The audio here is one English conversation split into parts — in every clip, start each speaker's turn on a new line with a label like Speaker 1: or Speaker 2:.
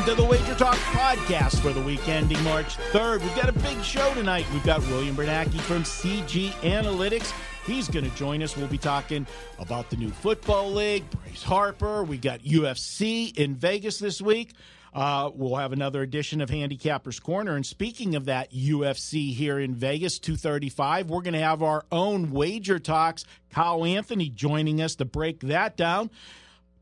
Speaker 1: to the WagerTalk Podcast for the week ending March 3rd. We've got a big show tonight. We've got William Bernanke from CG Analytics. He's going to join us. We'll be talking about the new football league, Bryce Harper. We got UFC in Vegas this week. We'll have another edition of Handicappers Corner. And speaking of that UFC here in Vegas, 235, we're going to have our own Wager Talks. Kyle Anthony joining us to break that down.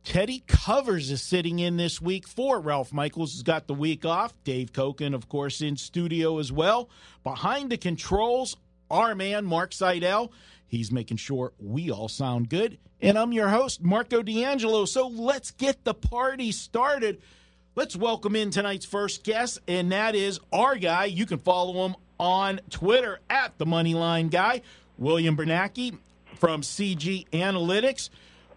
Speaker 1: Teddy Covers is sitting in this week for Ralph Michaels, who's got the week off. Dave Cokin, of course, in studio as well. Behind the controls, our man, Mark Seidel. He's making sure we all sound good. And I'm your host, Marco D'Angelo. So let's get the party started. Let's welcome in tonight's first guest, and that is our guy. You can follow him on Twitter at the Moneyline Guy, William Bernanke from CG Analytics.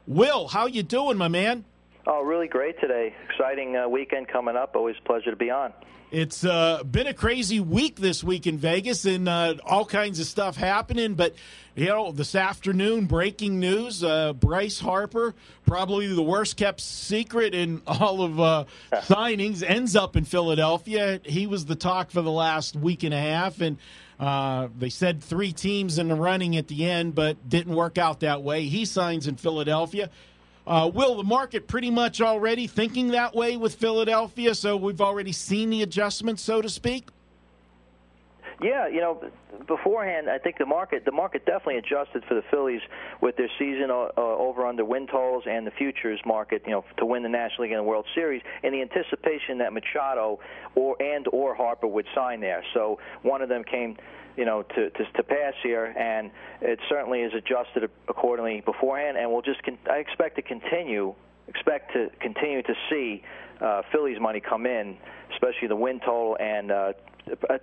Speaker 1: Will, how you doing, my man?
Speaker 2: Oh, really great today. Exciting weekend coming up. Always a pleasure to be on.
Speaker 1: It's been a crazy week this week in Vegas, and all kinds of stuff happening. But, you know, this afternoon, breaking news, Bryce Harper, probably the worst-kept secret in all of signings, ends up in Philadelphia. He was the talk for the last week and a half, and they said 3 teams in the running at the end, but didn't work out that way. He signs in Philadelphia. Will, the market pretty much already thinking that way with Philadelphia, so we've already seen the adjustments, so to speak?
Speaker 2: Yeah, you know, beforehand, I think the market definitely adjusted for the Phillies with their season over-under win totals and the futures market, you know, to win the National League and the World Series in the anticipation that Machado or Harper would sign there. So one of them came, you know, to pass here, and it certainly is adjusted accordingly beforehand. And I expect to continue to see Phillies money come in, especially the win total and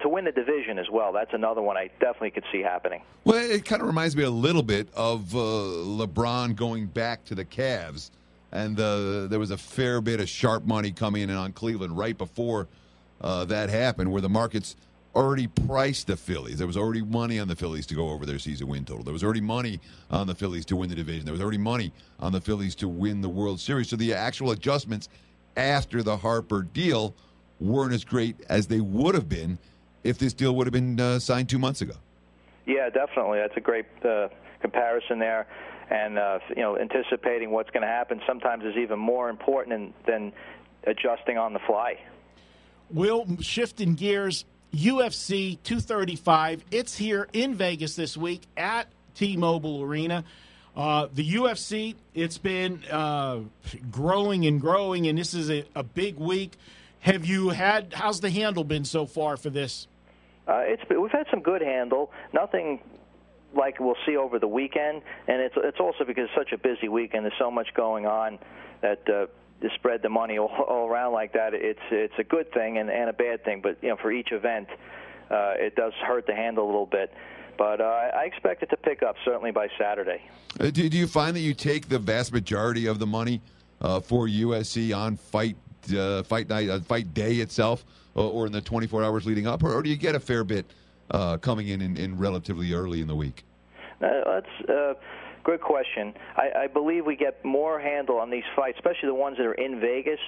Speaker 2: to win the division as well. That's another one I definitely could see happening.
Speaker 3: Well, it kind of reminds me a little bit of LeBron going back to the Cavs, and there was a fair bit of sharp money coming in on Cleveland right before that happened, where the markets already priced the Phillies. There was already money on the Phillies to go over their season win total. There was already money on the Phillies to win the division. There was already money on the Phillies to win the World Series. So the actual adjustments after the Harper deal weren't as great as they would have been if this deal would have been signed 2 months ago. Yeah,
Speaker 2: definitely. That's a great comparison there. And, you know, anticipating what's going to happen sometimes is even more important than adjusting on the fly.
Speaker 1: Will, shifting gears, UFC 235, it's here in Vegas this week at T-Mobile Arena. The UFC, it's been growing and growing, and this is a big week. How's the handle been so far for this?
Speaker 2: We've had some good handle. Nothing like we'll see over the weekend, and it's also because it's such a busy weekend. There's so much going on that to spread the money all around like that, it's a good thing and a bad thing. But you know, for each event, it does hurt the handle a little bit. But I expect it to pick up certainly by Saturday.
Speaker 3: Do you find that you take the vast majority of the money for USC on fight night, fight day itself, or in the 24 hours leading up, or do you get a fair bit coming in relatively early in the week?
Speaker 2: That's a good question. I believe we get more handle on these fights, especially the ones that are in Vegas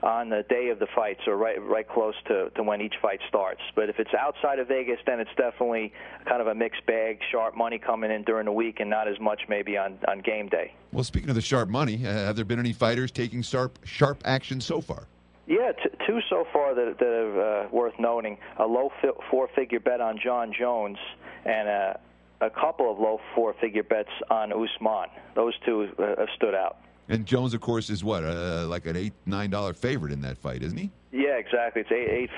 Speaker 2: on the day of the fights, or right close to when each fight starts. But if it's outside of Vegas, then it's definitely kind of a mixed bag, sharp money coming in during the week and not as much maybe on game day.
Speaker 3: Well, speaking of the sharp money, have there been any fighters taking sharp action so far?
Speaker 2: Yeah, 2 so far that are worth noting. A low 4-figure bet on John Jones and a couple of low 4-figure bets on Usman. Those 2 have stood out.
Speaker 3: And Jones, of course, is what, like an $8-9 favorite in that fight, isn't he?
Speaker 2: Yeah, exactly. It's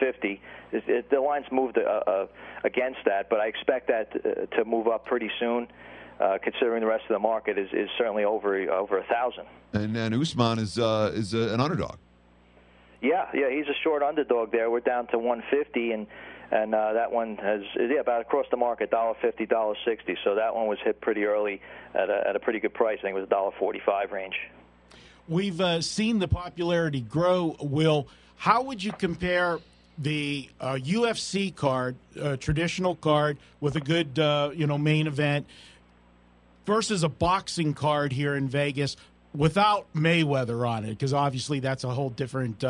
Speaker 2: $8.50. The line's moved against that, but I expect that to move up pretty soon, considering the rest of the market is certainly over 1,000.
Speaker 3: And Usman is an underdog.
Speaker 2: Yeah, he's a short underdog there. We're down to 150, and that one has about across the market $1.50, $1.60. So that one was hit pretty early at a pretty good price. I think it was $1.45 range.
Speaker 1: We've seen the popularity grow. Will, how would you compare the UFC card, traditional card with a good main event, versus a boxing card here in Vegas? without Mayweather on it, because obviously that's a whole different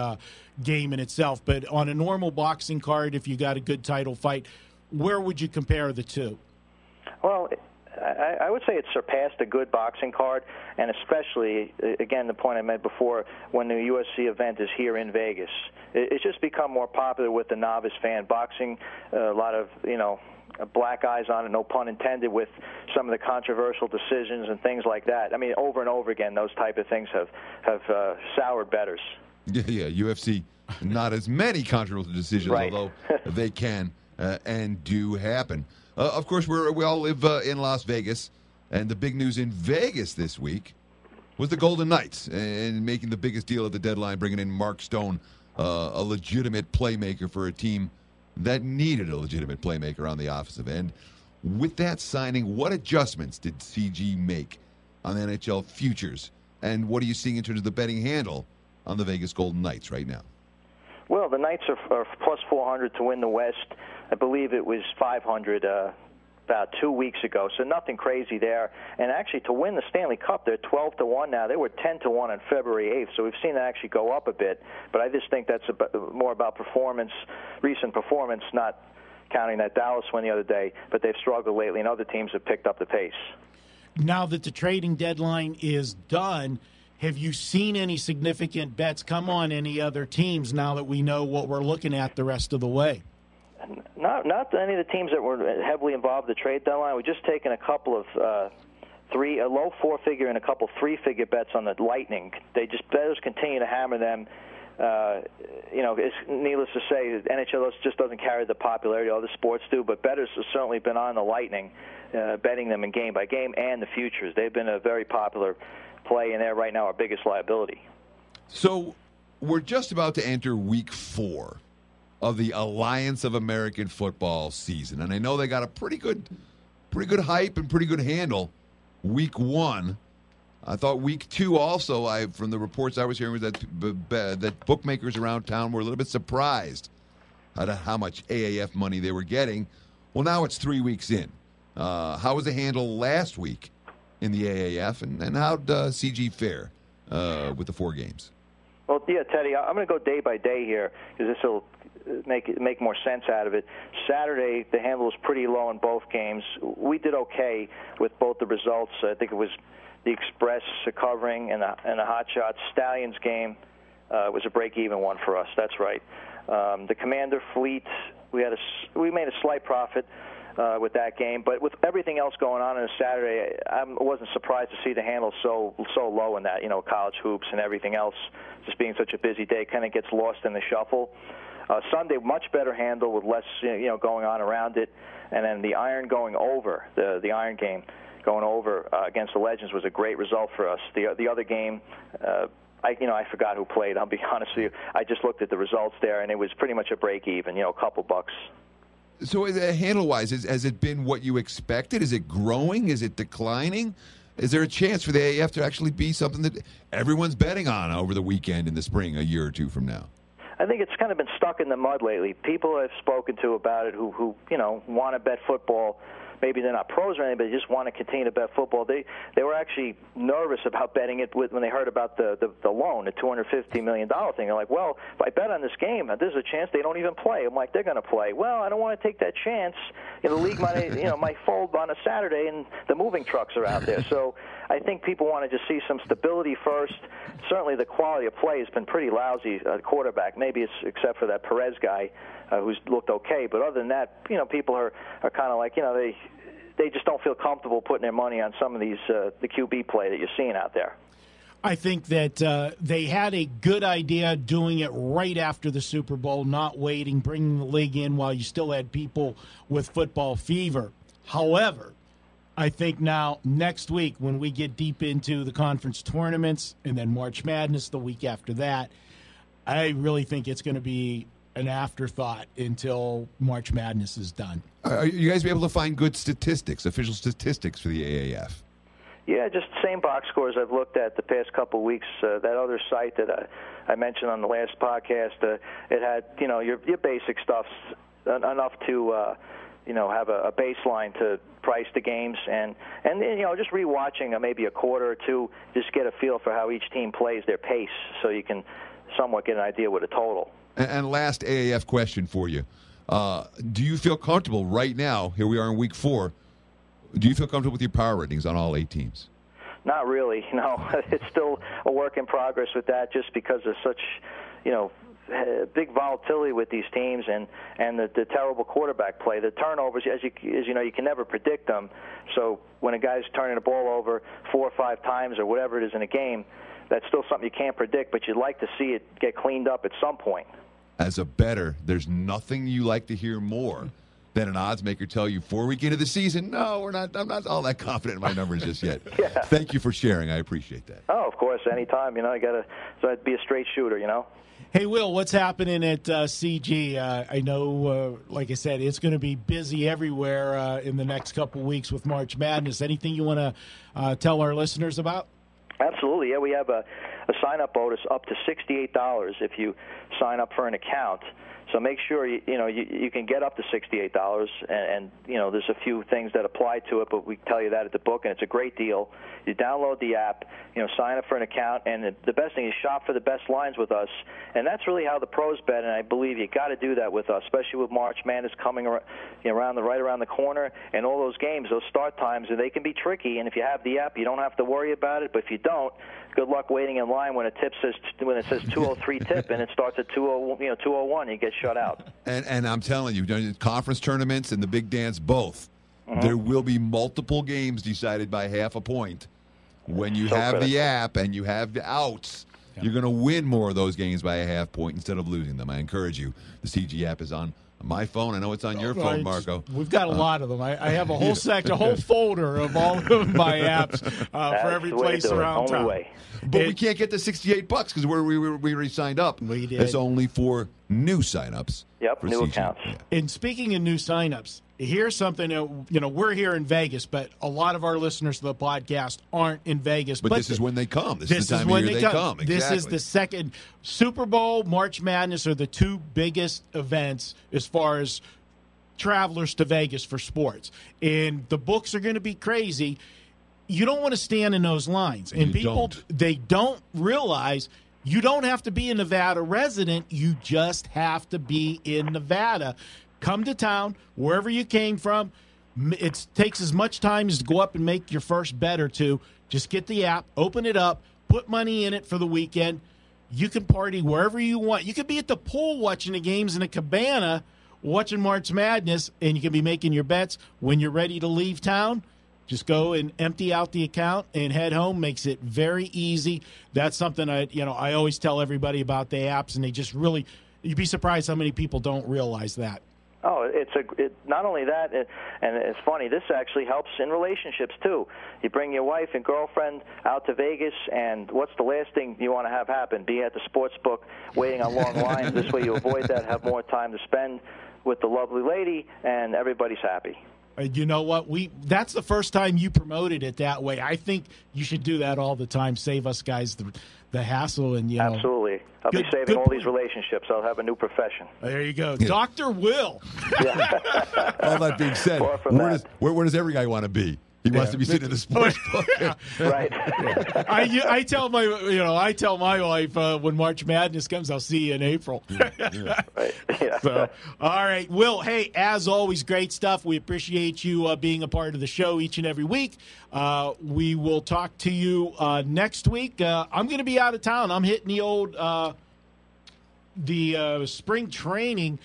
Speaker 1: game in itself. But on a normal boxing card, if you got a good title fight, where would you compare the two?
Speaker 2: Well, I would say it surpassed a good boxing card, and especially, again, the point I made before, when the UFC event is here in Vegas. It's just become more popular with the novice fan. Boxing, a lot of, black eyes on it, no pun intended, with some of the controversial decisions and things like that. I mean, over and over again, those type of things have soured bettors.
Speaker 3: Yeah, UFC, not as many controversial decisions,
Speaker 2: right.
Speaker 3: Although they can and do happen. Of course, we all live in Las Vegas, and the big news in Vegas this week was the Golden Knights and making the biggest deal at the deadline, bringing in Mark Stone, a legitimate playmaker for a team that needed a legitimate playmaker on the offensive end. With that signing, what adjustments did CG make on NHL futures, and what are you seeing in terms of the betting handle on the Vegas Golden Knights right now?
Speaker 2: Well, the Knights are plus 400 to win the West. I believe it was 500 about 2 weeks ago, so nothing crazy there. And actually, to win the Stanley Cup, they're 12-1 now. They were 10-1 on February 8th, so we've seen that actually go up a bit. But I just think that's more about performance, recent performance, not counting that Dallas win the other day. But they've struggled lately, and other teams have picked up the pace.
Speaker 1: Now that the trading deadline is done, have you seen any significant bets come on any other teams now that we know what we're looking at the rest of the way?
Speaker 2: Not any of the teams that were heavily involved in the trade deadline. We've just taken a couple of a low four-figure and a couple three-figure bets on the Lightning. Bettors continue to hammer them. It's needless to say, the NHL just doesn't carry the popularity other sports do, but bettors have certainly been on the Lightning, betting them in game by game and the futures. They've been a very popular play, and they're right now our biggest liability. So
Speaker 3: we're just about to enter week 4 of the Alliance of American Football season, and I know they got a pretty good hype and pretty good handle week 1. I thought week 2 also, from the reports I was hearing, was that bookmakers around town were a little bit surprised at how much AAF money they were getting. Well, now it's 3 weeks in. How was the handle last week in the AAF, and how'd CG fare with the 4 games?
Speaker 2: Well, yeah, Teddy, I'm going to go day by day here because this will make more sense out of it. Saturday, the handle was pretty low in both games. We did okay with both the results. I think it was the Express covering and the Hot Shots. Stallions game was a break-even one for us. That's right. The Commander Fleet, we made a slight profit with that game, but with everything else going on a Saturday, I wasn't surprised to see the handle so low in that. College hoops and everything else, just being such a busy day, kind of gets lost in the shuffle. Sunday, much better handle with less going on around it, and then the Iron going over, the Iron game going over against the Legends was a great result for us. The other game, I forgot who played. I'll be honest with you. I just looked at the results there, and it was pretty much a break even, a couple bucks.
Speaker 3: So handle-wise, has it been what you expected? Is it growing? Is it declining? Is there a chance for the AAF to actually be something that everyone's betting on over the weekend in the spring, a year or two from now?
Speaker 2: I think it's kind of been stuck in the mud lately. People I've spoken to about it who want to bet football. Maybe they're not pros or anything, but they just want to continue to bet football. They were actually nervous about betting it when they heard about the loan, the $250 million thing. They're like, well, if I bet on this game, there's a chance they don't even play. I'm like, they're going to play. Well, I don't want to take that chance. The league might fold on a Saturday, and the moving trucks are out there. So I think people want to just see some stability first. Certainly the quality of play has been pretty lousy at quarterback. Maybe it's except for that Perez guy who's looked okay. But other than that, people are kind of like, they just don't feel comfortable putting their money on some of these the QB play that you're seeing out there.
Speaker 1: I think that they had a good idea doing it right after the Super Bowl, not waiting, bringing the league in while you still had people with football fever. However, I think now next week when we get deep into the conference tournaments and then March Madness the week after that, I really think it's going to be an afterthought until March Madness is done.
Speaker 3: Are you guys be able to find good statistics, official statistics for the AAF?
Speaker 2: Yeah, just same box scores I've looked at the past couple of weeks. That other site that I mentioned on the last podcast, it had your basic stuff enough to have a baseline to price the games, and just rewatching maybe a quarter or two, just get a feel for how each team plays, their pace, so you can somewhat get an idea with a total.
Speaker 3: And last AAF question for you. Do you feel comfortable right now, here we are in week 4, do you feel comfortable with your power ratings on all 8 teams?
Speaker 2: Not really, no. It's still a work in progress with that, just because of such, big volatility with these teams and the terrible quarterback play. The turnovers, as you know, you can never predict them. So when a guy's turning the ball over 4 or 5 times or whatever it is in a game, that's still something you can't predict, but you'd like to see it get cleaned up at some point.
Speaker 3: As a bettor, there's nothing you like to hear more than an odds maker tell you 4 weeks into the season, no, I'm not all that confident in my numbers just yet.
Speaker 2: Yeah.
Speaker 3: Thank you for sharing. I appreciate that.
Speaker 2: Oh, of course, anytime. You got to be a straight shooter,
Speaker 1: Hey, Will, what's happening at CG? I know, like I said, it's going to be busy everywhere in the next couple weeks with March Madness. Anything you want to tell our listeners about?
Speaker 2: Absolutely. Yeah, we have a sign-up bonus up to $68 if you sign up for an account. So make sure you can get up to $68, and there's a few things that apply to it, but we tell you that at the book, and it's a great deal. You download the app, sign up for an account, and the best thing is shop for the best lines with us, and that's really how the pros bet. And I believe you got to do that with us, especially with March Madness coming right around the corner, and all those games, those start times, and they can be tricky. And if you have the app, you don't have to worry about it. But if you don't, good luck waiting in line when it says 203 tip, and it starts at 201, you get shut out.
Speaker 3: And I'm telling you, conference tournaments and the big dance both, there will be multiple games decided by half a point. When you have the app and you have the outs, you're going to win more of those games by a half point instead of losing them. I encourage you. The CG app is on my phone. I know it's on your phone, Marco.
Speaker 1: We've got a lot of them. I have a whole a whole folder of all of my apps for every place around town.
Speaker 3: But we can't get the $68 because we already signed up.
Speaker 1: We did.
Speaker 3: It's only for new signups.
Speaker 2: Yep, new accounts.
Speaker 3: Yeah.
Speaker 1: And speaking of new signups, here's something that, we're here in Vegas, but a lot of our listeners to the podcast aren't in Vegas.
Speaker 3: But this is when they come. This is the time of year they come. Exactly.
Speaker 1: This is the second. Super Bowl, March Madness are the 2 biggest events as far as travelers to Vegas for sports. And the books are going to be crazy. You don't want to stand in those lines. And they don't realize you don't have to be a Nevada resident. You just have to be in Nevada. Come to town, wherever you came from. It takes as much time as to go up and make your first bet or two. Just get the app, open it up, put money in it for the weekend. You can party wherever you want. You could be at the pool watching the games in a cabana watching March Madness, and you can be making your bets. When you're ready to leave town, just go and empty out the account and head home. Makes it very easy. That's something I always tell everybody about the apps, and you'd be surprised how many people don't realize that.
Speaker 2: Oh, not only that, and it's funny, this actually helps in relationships, too. You bring your wife and girlfriend out to Vegas, and what's the last thing you want to have happen? Be at the sports book waiting on long lines. This way you avoid that, have more time to spend with the lovely lady, and everybody's happy.
Speaker 1: You know what? That's the first time you promoted it that way. I think you should do that all the time. Save us guys the hassle. And
Speaker 2: Absolutely. I'll be saving all these relationships. I'll have a new profession.
Speaker 1: There you go. Yeah. Dr. Will.
Speaker 3: All that being said, where does every guy want to be? He wants to be sitting in the sports book.
Speaker 2: Right.
Speaker 1: I tell my wife when March Madness comes, I'll see you in April.
Speaker 2: Right. Yeah.
Speaker 1: So, all right, Will. Hey, as always, great stuff. We appreciate you being a part of the show each and every week. We will talk to you next week. I'm going to be out of town. I'm hitting the old spring training,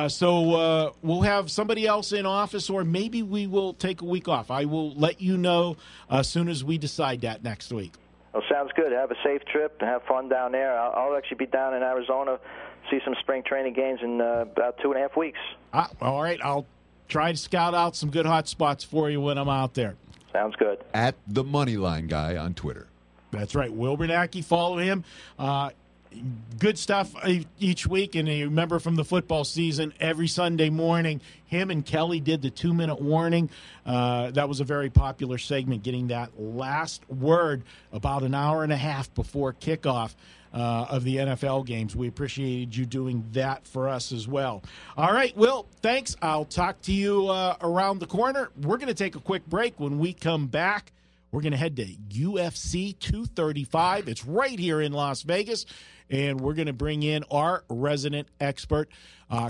Speaker 1: so we'll have somebody else in office, or maybe we will take a week off. I will let you know as soon as we decide that next week.
Speaker 2: Well, sounds good. Have a safe trip and have fun down there. I'll actually be down in Arizona, see some spring training games in about 2.5 weeks.
Speaker 1: All right. I'll try to scout out some good hot spots for you when I'm out there.
Speaker 2: Sounds good.
Speaker 3: At the Moneyline Guy on Twitter.
Speaker 1: That's right. Will Bernanke, follow him. Good stuff each week, and you remember from the football season, every Sunday morning, him and Kelly did the 2-minute warning. That was a very popular segment, getting that last word about an hour and a half before kickoff. of the NFL games. We appreciated you doing that for us as well. All right, Will, thanks. I'll talk to you around the corner. We're going to take a quick break. When we come back, we're going to head to UFC 235. It's right here in Las Vegas, and we're going to bring in our resident expert,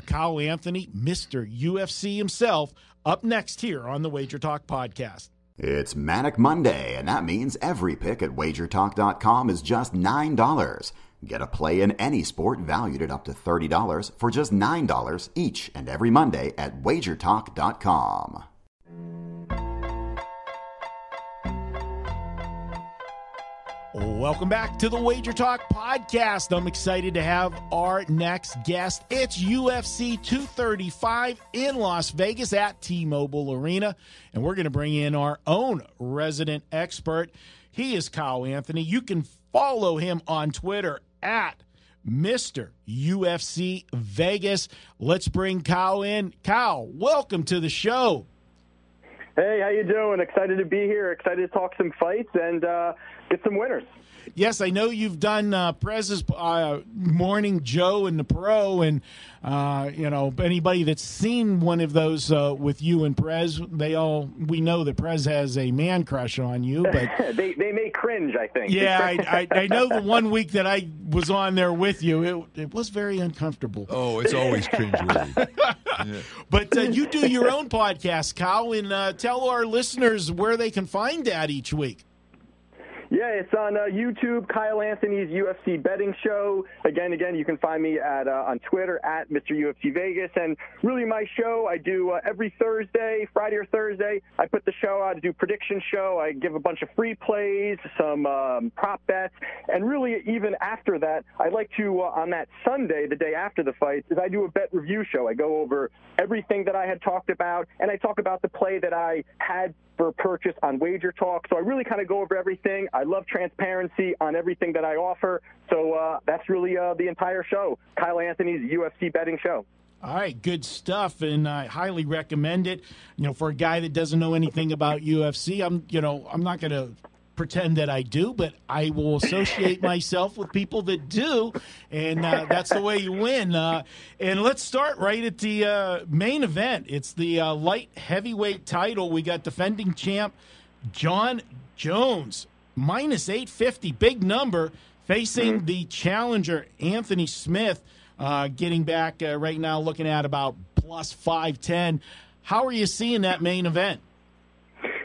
Speaker 1: Kyle Anthony, Mr. UFC himself, up next here on the WagerTalk Podcast.
Speaker 4: It's Manic Monday, and that means every pick at WagerTalk.com is just $9. Get a play in any sport valued at up to $30 for just $9 each and every Monday at WagerTalk.com.
Speaker 1: Welcome back to the WagerTalk Podcast. I'm excited to have our next guest. It's UFC 235 in Las Vegas at T-Mobile Arena, and we're going to bring in our own resident expert. He is Kyle Anthony. You can follow him on Twitter at Mr. UFC Vegas. Let's bring Kyle in. Kyle, welcome to the show.
Speaker 5: Hey, how you doing? Excited to be here. Excited to talk some fights and get some winners.
Speaker 1: Yes, I know you've done Prez's Morning Joe and the Pro, and anybody that's seen one of those with you and Prez, we know that Prez has a man crush on you, but
Speaker 5: they may cringe, I think.
Speaker 1: Yeah, I know the 1 week that I was on there with you, it was very uncomfortable.
Speaker 3: Oh, it's always cringeworthy.
Speaker 1: Yeah. But you do your own podcast, Kyle, and tell our listeners where they can find that each week.
Speaker 5: Yeah, it's on YouTube, Kyle Anthony's UFC Betting Show. Again, you can find me on Twitter at Mr. UFC Vegas. And really my show, I do every Thursday, Friday or Thursday. I put the show out, I do prediction show. I give a bunch of free plays, some prop bets. And really, even after that, I like to, on that Sunday, the day after the fight, is I do a bet review show. I go over everything that I had talked about, and I talk about the play that I had for purchase on WagerTalk. So I really kind of go over everything. I love transparency on everything that I offer. So that's really the entire show, Kyle Anthony's UFC Betting Show.
Speaker 1: All right, good stuff, and I highly recommend it. For a guy that doesn't know anything about UFC, I'm not going to pretend that I do, but I will associate myself with people that do, and that's the way you win. And let's start right at the main event. It's the light heavyweight title. We got defending champ Jon Jones, minus 850, big number, facing the challenger Anthony Smith, getting back right now, looking at about plus 510. How are you seeing that main event?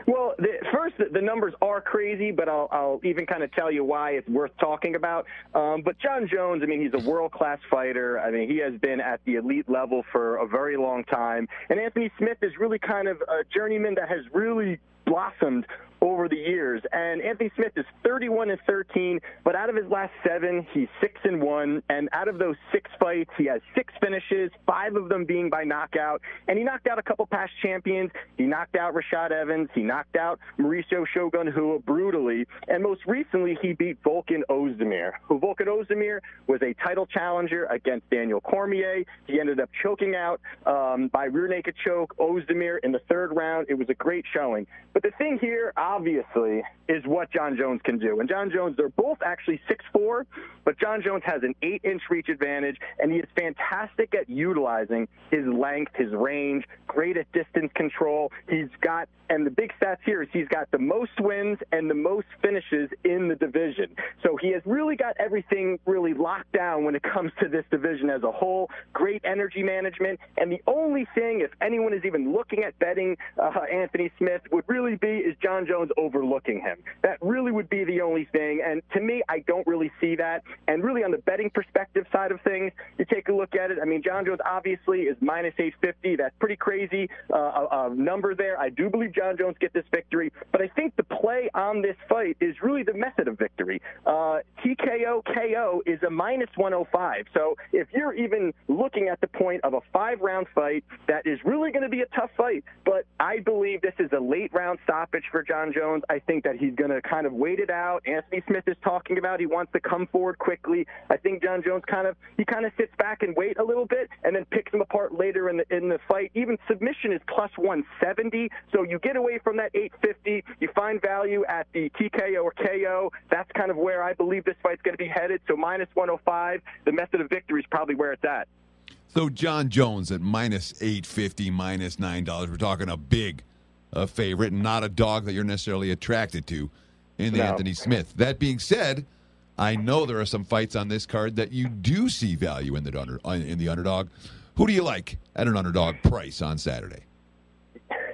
Speaker 5: Well, the numbers are crazy, but I'll even kind of tell you why it's worth talking about. But Jon Jones, he's a world-class fighter. He has been at the elite level for a very long time. And Anthony Smith is really kind of a journeyman that has really blossomed over the years. And Anthony Smith is 31-13, but out of his last 7, he's 6-1. And out of those 6 fights, he has 6 finishes, 5 of them being by knockout. And he knocked out a couple past champions. He knocked out Rashad Evans. He knocked out Mauricio Shogun Rua brutally. And most recently, he beat Volkan Ozdemir, who Volkan Ozdemir was a title challenger against Daniel Cormier. He ended up choking out by rear naked choke Ozdemir in the 3rd round. It was a great showing. But the thing here, obviously, is what Jon Jones can do. And Jon Jones, they're both actually 6'4", but Jon Jones has an 8-inch reach advantage, and he is fantastic at utilizing his length, his range, great at distance control. He's got, and the big stats here is he's got the most wins and the most finishes in the division. So he has really got everything really locked down when it comes to this division as a whole. Great energy management. And the only thing, if anyone is even looking at betting Anthony Smith, would really be is Jon Jones overlooking him. That really would be the only thing. And to me, I don't really see that. And really on the betting perspective side of things, you take a look at it. Jon Jones obviously is minus 850. That's pretty crazy number there. I do believe Jon Jones get this victory. But I think the play on this fight is really the method of victory. TKO KO is a minus 105. So if you're even looking at the point of a 5-round fight, that is really going to be a tough fight. But I believe this is a late-round stoppage for Jon Jones. I think that he's going to kind of wait it out. Anthony Smith is talking about he wants to come forward quickly. I think Jon Jones kind of sits back and wait a little bit and then picks him apart later in the fight, even submission is plus 170. So you get away from that 850. You find value at the TKO or KO. That's kind of where I believe this fight's going to be headed. So minus 105, the method of victory is probably where it's at.
Speaker 3: So John Jones at minus 850, minus $9. We're talking a big favorite, and not a dog that you're necessarily attracted to in the Anthony Smith. That being said, I know there are some fights on this card that you do see value in the underdog. Who do you like at an underdog price on Saturday?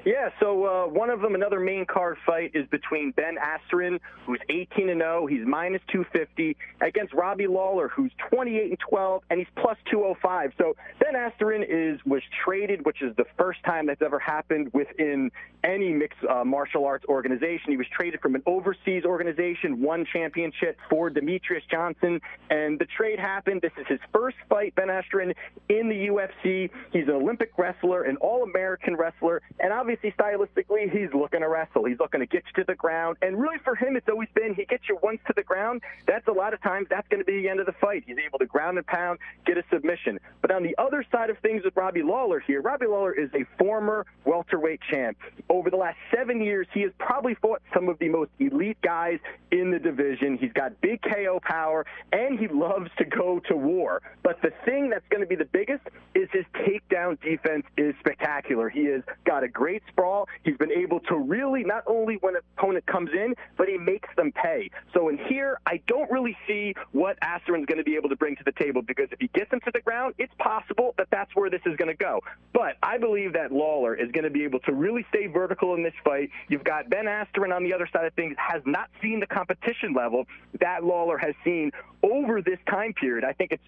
Speaker 5: Yeah, so one of them, another main card fight, is between Ben Askren, who's 18-0. He's minus 250, against Robbie Lawler, who's 28-12, and he's plus 205. So Ben Askren was traded, which is the first time that's ever happened within any mixed martial arts organization. He was traded from an overseas organization, won championship for Demetrius Johnson, and the trade happened. This is his first fight, Ben Askren, in the UFC. He's an Olympic wrestler, an All-American wrestler, and obviously stylistically, he's looking to wrestle. He's looking to get you to the ground. And really for him, it's always been he gets you once to the ground. That's a lot of times that's going to be the end of the fight. He's able to ground and pound, get a submission. But on the other side of things with Robbie Lawler here, Robbie Lawler is a former welterweight champ. Over the last 7 years, he has probably fought some of the most elite guys in the division. He's got big KO power, and he loves to go to war. But the thing that's going to be the biggest is his takedown defense is spectacular. He has got a great sprawl. He's been able to really, not only when an opponent comes in, but he makes them pay. So in here, I don't really see what Askren's going to be able to bring to the table, because if he gets him to the ground, it's possible that that's where this is going to go. But I believe that Lawler is going to be able to really stay vertical in this fight. You've got Ben Askren on the other side of things, has not seen the competition level that Lawler has seen over this time period. I think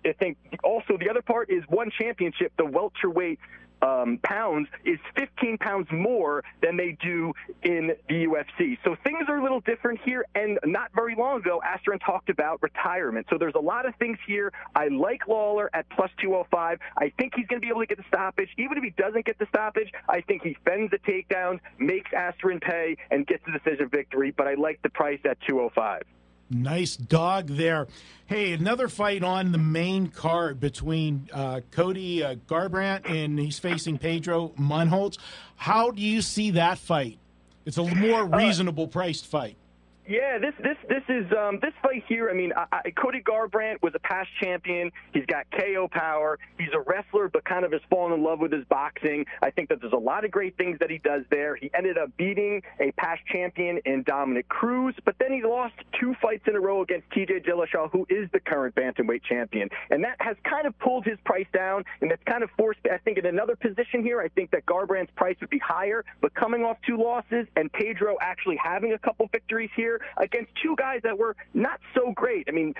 Speaker 5: also the other part is one championship, the welterweight pounds is 15 pounds more than they do in the UFC. So things are a little different here, and not very long ago, Askren talked about retirement. So there's a lot of things here. I like Lawler at plus 205. I think he's going to be able to get the stoppage. Even if he doesn't get the stoppage, I think he fends the takedowns, makes Askren pay, and gets the decision victory. But I like the price at 205.
Speaker 1: Nice dog there. Hey, another fight on the main card between Cody Garbrandt, and he's facing Pedro Munholz. How do you see that fight? It's a more reasonable priced fight.
Speaker 5: Yeah, this fight here. I mean, Cody Garbrandt was a past champion. He's got KO power. He's a wrestler, but kind of has fallen in love with his boxing. I think that there's a lot of great things that he does there. He ended up beating a past champion in Dominic Cruz, but then he lost 2 fights in a row against TJ Dillashaw, who is the current bantamweight champion, and that has kind of pulled his price down, and that's kind of forced. I think in another position here, I think that Garbrandt's price would be higher, but coming off 2 losses and Pedro actually having a couple victories here against 2 guys that were not so great. I mean,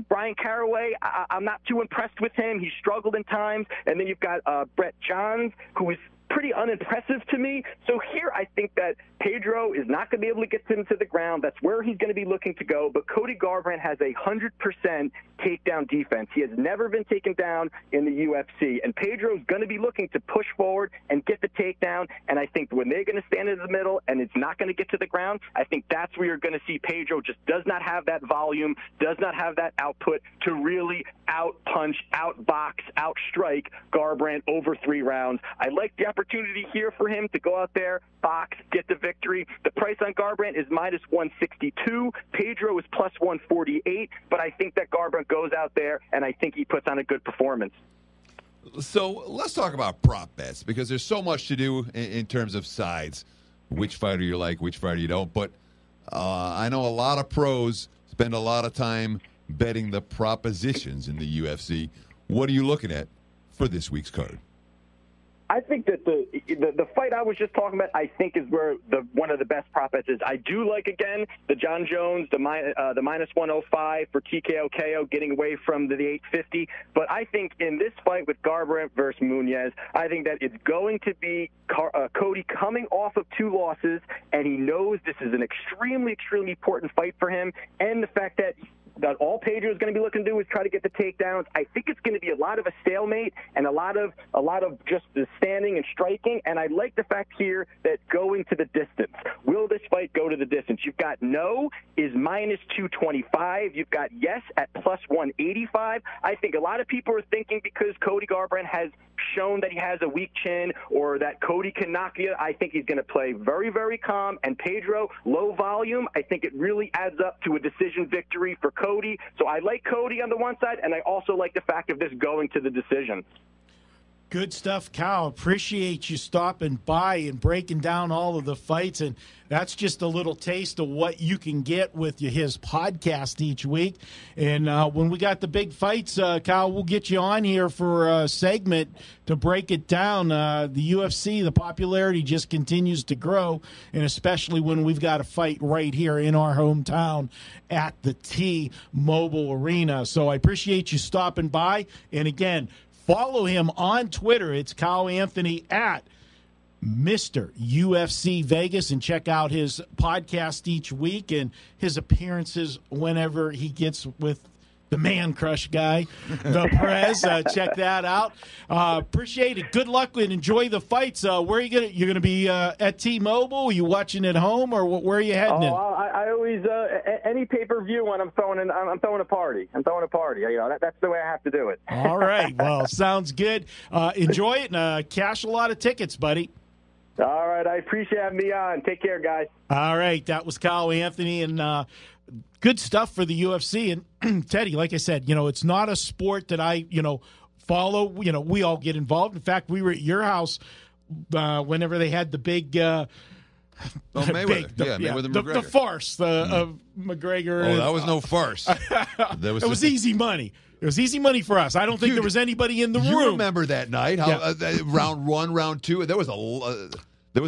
Speaker 5: Brian Caraway, I'm not too impressed with him. He struggled in times. And then you've got Brett Johns, who is pretty unimpressive to me. So here I think that Pedro is not going to be able to get him to the ground. That's where he's going to be looking to go. But Cody Garbrandt has 100% takedown defense. He has never been taken down in the UFC. And Pedro's going to be looking to push forward and get the takedown. And I think when they're going to stand in the middle and it's not going to get to the ground, I think that's where you're going to see Pedro just does not have that volume, does not have that output to really out-punch, out-box, out-strike Garbrandt over 3 rounds. I like the opportunity here for him to go out there, box, get the victory. The price on Garbrandt is minus 162. Pedro is plus 148, but I think that Garbrandt goes out there, and I think he puts on a good performance.
Speaker 3: So let's talk about prop bets, because there's so much to do in terms of sides, which fighter you like, which fighter you don't. But I know a lot of pros spend a lot of time betting the propositions in the UFC. What are you looking at for this week's card?
Speaker 5: I think that the fight I was just talking about, I think, is where one of the best prop bets is. I do like, again, the John Jones, the minus 105 for TKO KO, getting away from the 850. But I think in this fight with Garbrandt versus Munoz, I think that it's going to be Cody coming off of 2 losses, and he knows this is an extremely, extremely important fight for him, and the fact that all Pedro is going to be looking to do is try to get the takedowns. I think it's going to be a lot of a stalemate and a lot of just the standing and striking. And I like the fact here that going to the distance. Will this fight go to the distance? You've got no is minus 225. You've got yes at plus 185. I think a lot of people are thinking because Cody Garbrandt has shown that he has a weak chin or that Cody can knock you. I think he's going to play very, very calm. And Pedro, low volume. I think it really adds up to a decision victory for Cody. So I like Cody on the one side, and I also like the fact of this going to the decision.
Speaker 1: Good stuff, Cal. Appreciate you stopping by and breaking down all of the fights. And that's just a little taste of what you can get with his podcast each week. And when we got the big fights, Cal, we'll get you on here for a segment to break it down. The UFC, the popularity just continues to grow, and especially when we've got a fight right here in our hometown at the T-Mobile Arena. So I appreciate you stopping by. And again, follow him on Twitter. It's Kyle Anthony at Mr. UFC Vegas, and check out his podcast each week and his appearances whenever he gets with the Man Crush guy, the Prez. Check that out. Appreciate it. Good luck and enjoy the fights. Where are you gonna? You're gonna be at T-Mobile? Are you watching at home, or where are you heading?
Speaker 5: I always any pay-per-view when I'm throwing a party. I'm throwing a party. You know, that's the way I have to do it.
Speaker 1: All right. Well, sounds good. Enjoy it and cash a lot of tickets, buddy.
Speaker 5: All right. I appreciate having me on. Take care, guys.
Speaker 1: All right. That was Kyle Anthony, and good stuff for the UFC. And Teddy, like I said, it's not a sport that I, follow. We all get involved. In fact, we were at your house whenever they had the big
Speaker 3: Mayweather. Mayweather McGregor.
Speaker 1: The farce of McGregor.
Speaker 3: Oh, that was no farce.
Speaker 1: It was easy money. It was easy money for us. I don't think there was anybody in the room.
Speaker 3: You remember that night? How round one, round two, there was a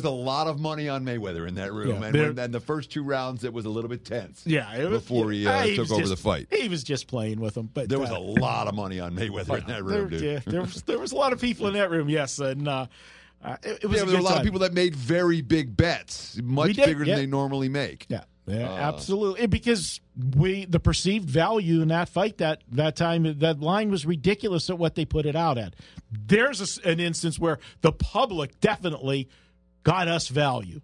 Speaker 3: lot of money on Mayweather in that room, and the first two rounds it was a little bit tense. Before he took over the fight,
Speaker 1: he was just playing with them. But
Speaker 3: there was a lot of money on Mayweather in that room, dude.
Speaker 1: There was a lot of people in that room. Yes, and it was.
Speaker 3: There were a lot of people that made very big bets, much bigger than they normally make.
Speaker 1: Yeah, absolutely. Because the perceived value in that fight that time, that line was ridiculous at what they put it out at. There's an instance where the public definitely got us value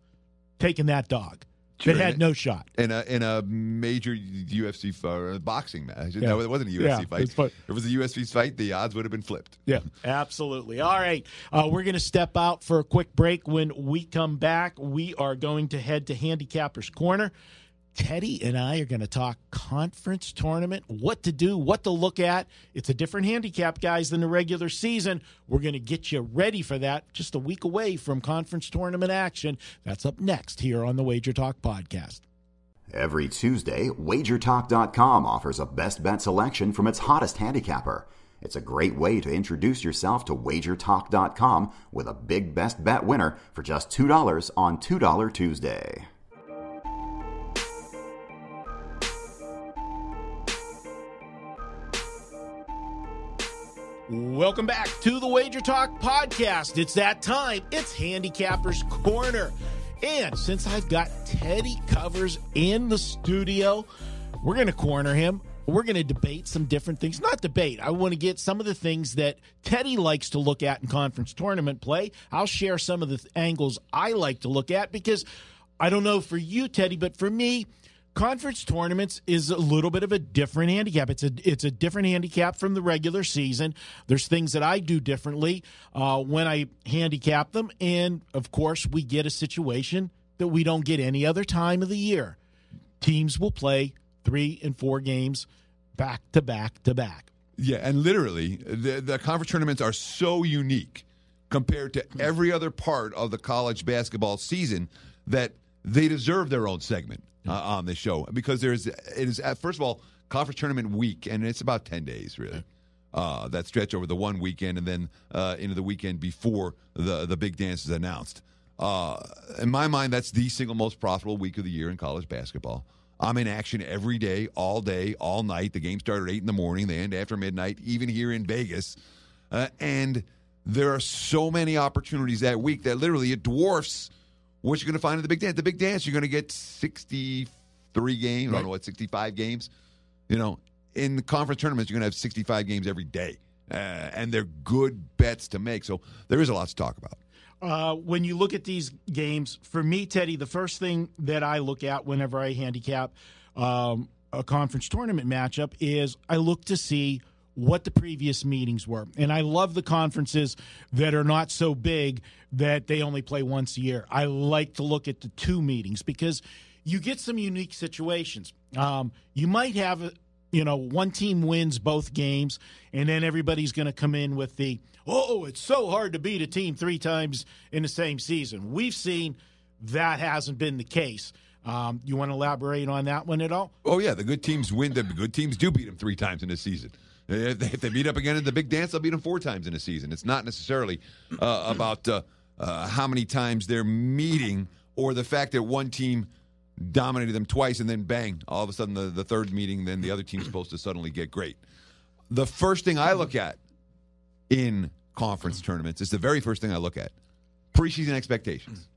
Speaker 1: taking that dog. It had no shot
Speaker 3: in a major UFC boxing match. No, it wasn't a UFC fight. If it was a UFC fight, the odds would have been flipped.
Speaker 1: Yeah, absolutely. All right, we're going to step out for a quick break. When we come back, we are going to head to Handicappers Corner. Teddy and I are going to talk conference tournament, what to do, what to look at. It's a different handicap, guys, than the regular season. We're going to get you ready for that just a week away from conference tournament action. That's up next here on the WagerTalk Podcast.
Speaker 4: Every Tuesday, WagerTalk.com offers a best bet selection from its hottest handicapper. It's a great way to introduce yourself to WagerTalk.com with a big best bet winner for just $2 on $2 Tuesday.
Speaker 1: Welcome back to the WagerTalk Podcast. It's that time. It's Handicappers Corner. And since I've got Teddy Covers in the studio, we're going to corner him. We're going to debate some different things. Not debate. I want to get some of the things that Teddy likes to look at in conference tournament play. I'll share some of the angles I like to look at because I don't know for you, Teddy, but for me, conference tournaments is a little bit of a different handicap. It's a different handicap from the regular season. There's things that I do differently when I handicap them. And, of course, we get a situation that we don't get any other time of the year. Teams will play 3 and 4 games back to back to back.
Speaker 3: Yeah, and literally, the conference tournaments are so unique compared to every other part of the college basketball season that they deserve their own segment on this show because it is first of all conference tournament week, and it's about 10 days really that stretch over the one weekend and then into the weekend before the big dance is announced. In my mind, that's the single most profitable week of the year in college basketball. I'm in action every day, all night. The games start at 8 in the morning. They end after midnight, even here in Vegas. And there are so many opportunities that week that literally it dwarfs what you're going to find at the big dance. The big dance, you're going to get 63 games. Right. I don't know 65 games. In the conference tournaments, you're going to have 65 games every day. And they're good bets to make. So there is a lot to talk about.
Speaker 1: When you look at these games, for me, Teddy, the first thing that I look at whenever I handicap a conference tournament matchup is I look to see what the previous meetings were. And I love the conferences that are not so big that they only play once a year. I like to look at the 2 meetings because you get some unique situations. You might have, one team wins both games, and then everybody's going to come in with it's so hard to beat a team 3 times in the same season. We've seen that hasn't been the case. You want to elaborate on that one at all?
Speaker 3: Oh, yeah. The good teams win. The good teams do beat them 3 times in a season. If they meet up again in the big dance, they'll beat them 4 times in a season. It's not necessarily about how many times they're meeting or the fact that one team dominated them twice and then bang, all of a sudden the third meeting, then the other team's supposed to suddenly get great. The first thing I look at in conference tournaments is the very first thing I look at, preseason expectations.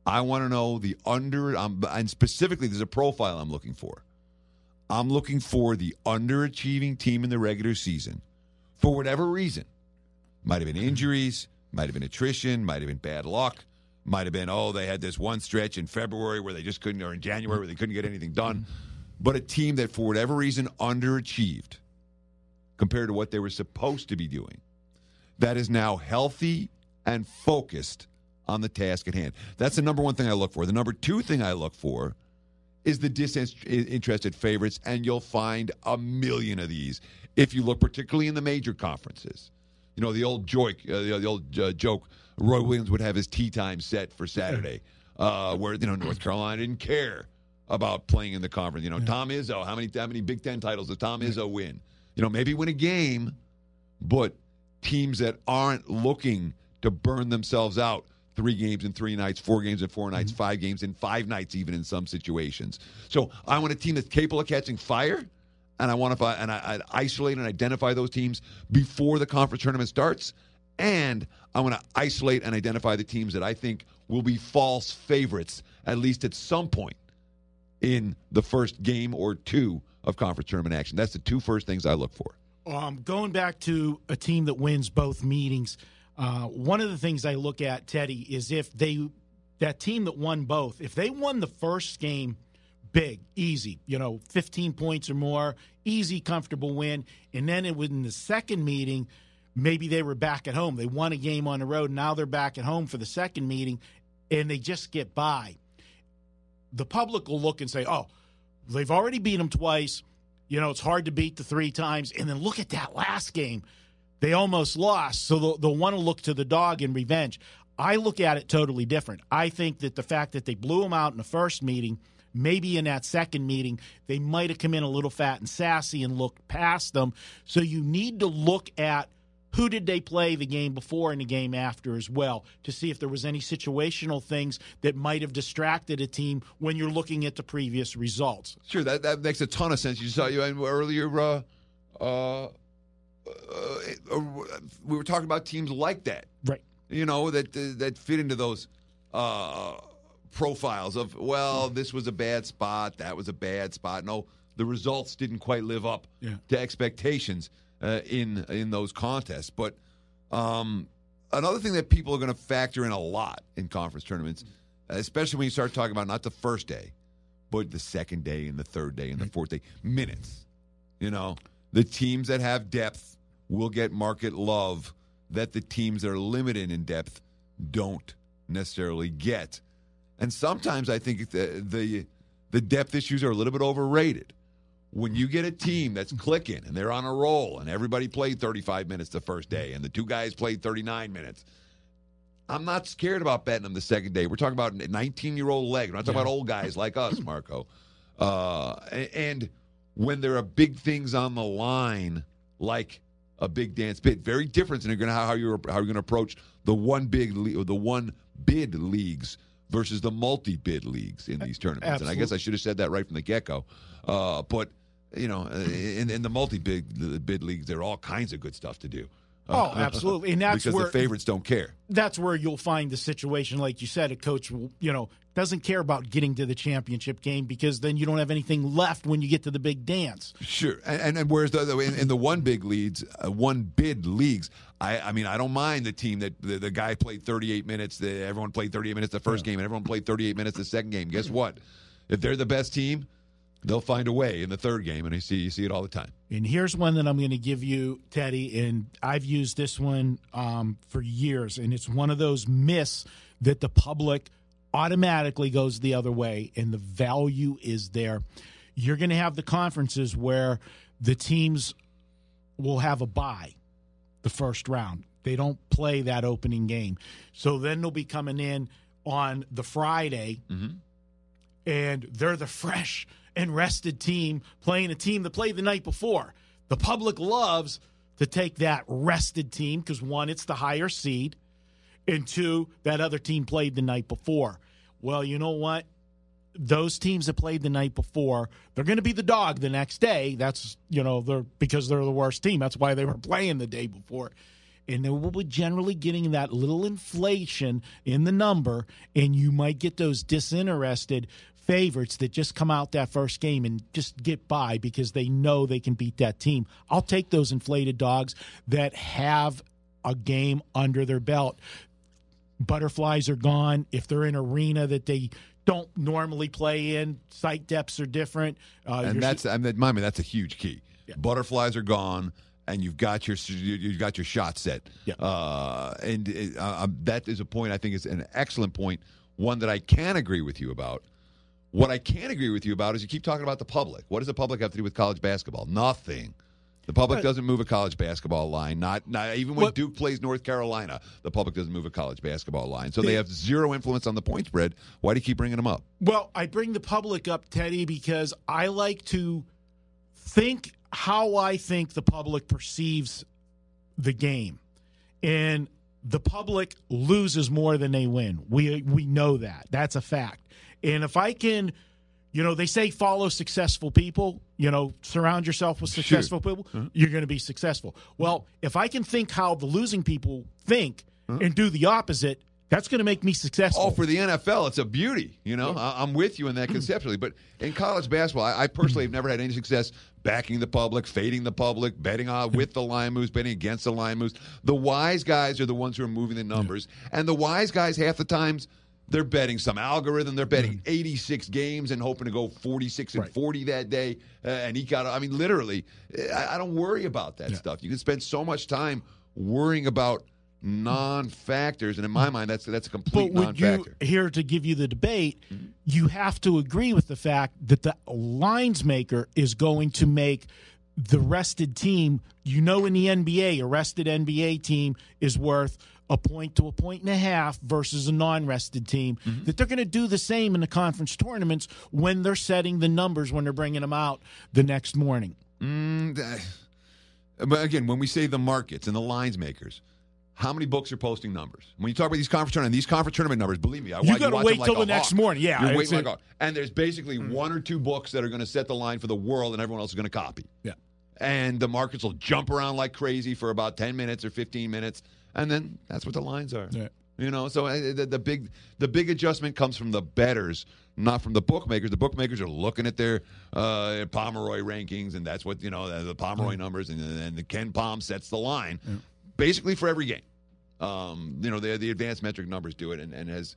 Speaker 3: I want to know the and specifically there's a profile I'm looking for. I'm looking for the underachieving team in the regular season for whatever reason. Might have been injuries, might have been attrition, might have been bad luck, might have been, they had this one stretch in February where they just couldn't, or in January where they couldn't get anything done. But a team that for whatever reason underachieved compared to what they were supposed to be doing, that is now healthy and focused on the task at hand. That's the number one thing I look for. The number 2 thing I look for is the disinterested favorites, and you'll find a million of these if you look particularly in the major conferences. The old joke, Roy Williams would have his tee time set for Saturday, where North Carolina didn't care about playing in the conference. Tom Izzo, how many Big Ten titles does Tom Izzo win? Maybe win a game, but teams that aren't looking to burn themselves out 3 games in 3 nights, 4 games in 4 nights, 5 games in 5 nights, even in some situations. So I want a team that's capable of catching fire, and I isolate and identify those teams before the conference tournament starts, and I want to isolate and identify the teams that I think will be false favorites, at least at some point in the first game or 2 of conference tournament action. That's the 2 first things I look for.
Speaker 1: Going back to a team that wins both meetings, one of the things I look at, Teddy, is if that team that won both, if they won the first game big, easy, 15 points or more, easy, comfortable win, and then in the second meeting, maybe they were back at home. They won a game on the road, now they're back at home for the second meeting, and they just get by. The public will look and say, they've already beat them twice. It's hard to beat the 3 times. And then look at that last game. They almost lost, so they'll want to look to the dog in revenge. I look at it totally different. I think that the fact that they blew them out in the first meeting, maybe in that second meeting, they might have come in a little fat and sassy and looked past them. So you need to look at who did they play the game before and the game after as well to see if there was any situational things that might have distracted a team when you're looking at the previous results.
Speaker 3: Sure, that makes a ton of sense. You saw earlier we were talking about teams like that.
Speaker 1: Right.
Speaker 3: That fit into those profiles of, this was a bad spot, that was a bad spot. No, the results didn't quite live up to expectations in those contests. But another thing that people are going to factor in a lot in conference tournaments, especially when you start talking about not the first day, but the second day and the third day and the fourth day, minutes. The teams that have depth will get market love that the teams that are limited in depth don't necessarily get. And sometimes I think the depth issues are a little bit overrated. When you get a team that's clicking and they're on a roll and everybody played 35 minutes the first day and the 2 guys played 39 minutes, I'm not scared about betting them the second day. We're talking about 19-year-old legs. We're not talking about old guys like us, Marco. And when there are big things on the line, like a big dance bid, very different than how you're going to approach the one bid leagues versus the multi-bid leagues in these tournaments. Absolutely. And I guess I should have said that right from the get-go. But in the multi-bid leagues, there are all kinds of good stuff to do.
Speaker 1: Absolutely, and that's
Speaker 3: because
Speaker 1: where
Speaker 3: the favorites don't care.
Speaker 1: That's where you'll find the situation, like you said, a coach, doesn't care about getting to the championship game because then you don't have anything left when you get to the big dance.
Speaker 3: Sure, and whereas in the one bid leagues, I don't mind the team that the guy played 38 minutes, everyone played 38 minutes the first game, and everyone played 38 minutes the second game. Guess what? If they're the best team, they'll find a way in the third game, and you see it all the time.
Speaker 1: And here's one that I'm going to give you, Teddy, and I've used this one for years, and it's one of those myths that the public automatically goes the other way, and the value is there. You're going to have the conferences where the teams will have a bye the first round. They don't play that opening game. So then they'll be coming in on the Friday, and they're the fresh and rested team playing a team that played the night before. The public loves to take that rested team because, one, it's the higher seed, and two, that other team played the night before. Well, you know what? Those teams that played the night before, they're going to be the dog the next day. That's, because they're the worst team. That's why they were playing the day before. And they will be generally getting that little inflation in the number, and you might get those disinterested favorites that just come out that first game and just get by because they know they can beat that team. I'll take those inflated dogs that have a game under their belt. Butterflies are gone. If they're in an arena that they don't normally play in, sight depths are different.
Speaker 3: And that's a huge key. Yeah. Butterflies are gone, and you've got your shot set. Yeah. That is a point I think is an excellent point, one that I can agree with you about. What I can't agree with you about is you keep talking about the public. What does the public have to do with college basketball? Nothing. The public doesn't move a college basketball line. Not even when Duke plays North Carolina, the public doesn't move a college basketball line. So they have zero influence on the point spread. Why do you keep bringing them up?
Speaker 1: Well, I bring the public up, Teddy, because I like to think how I think the public perceives the game. And the public loses more than they win. We know that. That's a fact. And if I can, they say follow successful people, surround yourself with successful people, you're going to be successful. Well, if I can think how the losing people think and do the opposite, that's going to make me successful.
Speaker 3: Oh, for the NFL, it's a beauty. I'm with you in that conceptually. But in college basketball, I personally have never had any success backing the public, fading the public, betting with the line moves, betting against the line moves. The wise guys are the ones who are moving the numbers. And the wise guys, half the times, they're betting some algorithm. They're betting 86 games and hoping to go 46 and 40 that day. And literally, I don't worry about that stuff. You can spend so much time worrying about non-factors, and in my mind, that's a complete non-factor.
Speaker 1: But here to give you the debate, you have to agree with the fact that the lines maker is going to make the rested team. In the NBA, a rested NBA team is worth a point to a point and a half versus a non-rested team, that they're going to do the same in the conference tournaments when they're setting the numbers, when they're bringing them out the next morning.
Speaker 3: But again, when we say the markets and the lines makers, how many books are posting numbers? When you talk about these conference tournament numbers, believe me,
Speaker 1: you got to wait till the next morning. Yeah,
Speaker 3: you're waiting like a hawk. And there's basically one or two books that are going to set the line for the world, and everyone else is going to copy.
Speaker 1: Yeah,
Speaker 3: and the markets will jump around like crazy for about 10 minutes or 15 minutes. And then that's what the lines are. Yeah. So the big adjustment comes from the bettors, not from the bookmakers. The bookmakers are looking at their Pomeroy rankings, and that's what the Pomeroy numbers, and the Ken Pom sets the line basically for every game. The advanced metric numbers do it, and has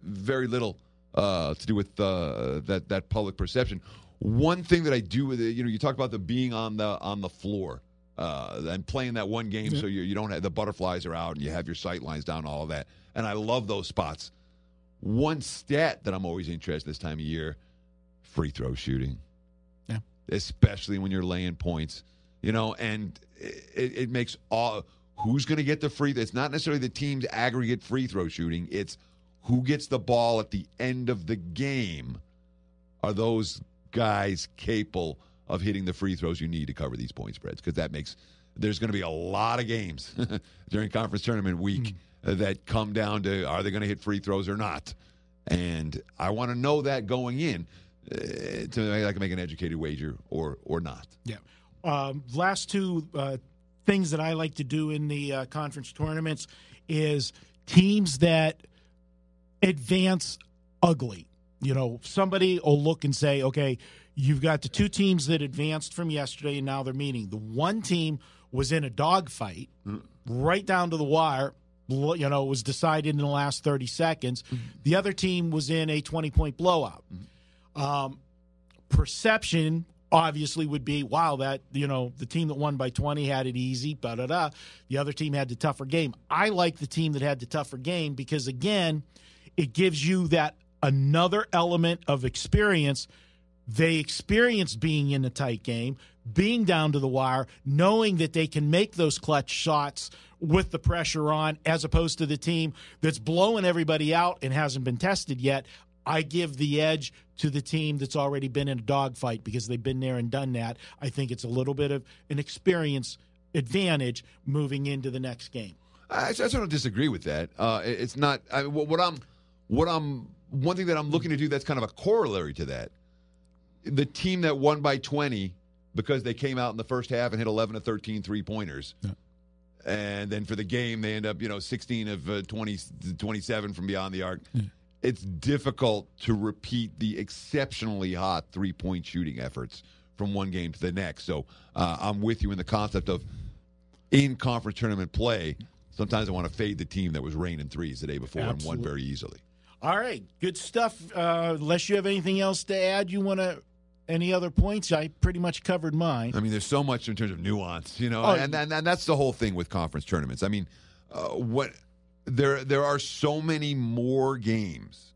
Speaker 3: very little to do with that public perception. One thing that I do with it, you talk about the being on the floor. And playing that one game so you don't have the butterflies are out and you have your sight lines down, all of that. And I love those spots. One stat that I'm always interested this time of year, free throw shooting. Yeah. Especially when you're laying points. And it makes who's going to get the free. It's not necessarily the team's aggregate free throw shooting. It's who gets the ball at the end of the game. Are those guys capable of hitting the free throws you need to cover these point spreads? Because there's going to be a lot of games during conference tournament week that come down to, are they going to hit free throws or not? And I want to know that going in to I can make an educated wager or not.
Speaker 1: Yeah. Last two things that I like to do in the conference tournaments is teams that advance ugly. Somebody will look and say, okay, you've got the two teams that advanced from yesterday, and now they're meeting. The one team was in a dogfight right down to the wire. It was decided in the last 30 seconds. The other team was in a 20-point blowout. perception obviously would be, wow, that, the team that won by 20 had it easy, the other team had the tougher game. I like the team that had the tougher game because, again, it gives you that another element of experience. They experience being in a tight game, being down to the wire, knowing that they can make those clutch shots with the pressure on, as opposed to the team that's blowing everybody out and hasn't been tested yet. I give the edge to the team that's already been in a dogfight because they've been there and done that. I think it's a little bit of an experience advantage moving into the next game.
Speaker 3: I don't disagree with that. It's not one thing that I'm looking to do that's kind of a corollary to that. The team that won by 20 because they came out in the first half and hit 11 of 13 3-pointers. Yeah. And then for the game, they end up, 16 of 27 from beyond the arc. Yeah. It's difficult to repeat the exceptionally hot 3-point shooting efforts from one game to the next. So I'm with you in the concept of in conference tournament play, sometimes I want to fade the team that was raining threes the day before and won very easily. All
Speaker 1: right, good stuff. Unless you have anything else to add, any other points? I pretty much covered mine.
Speaker 3: I mean, there's so much in terms of nuance, and that's the whole thing with conference tournaments. I mean, there are so many more games.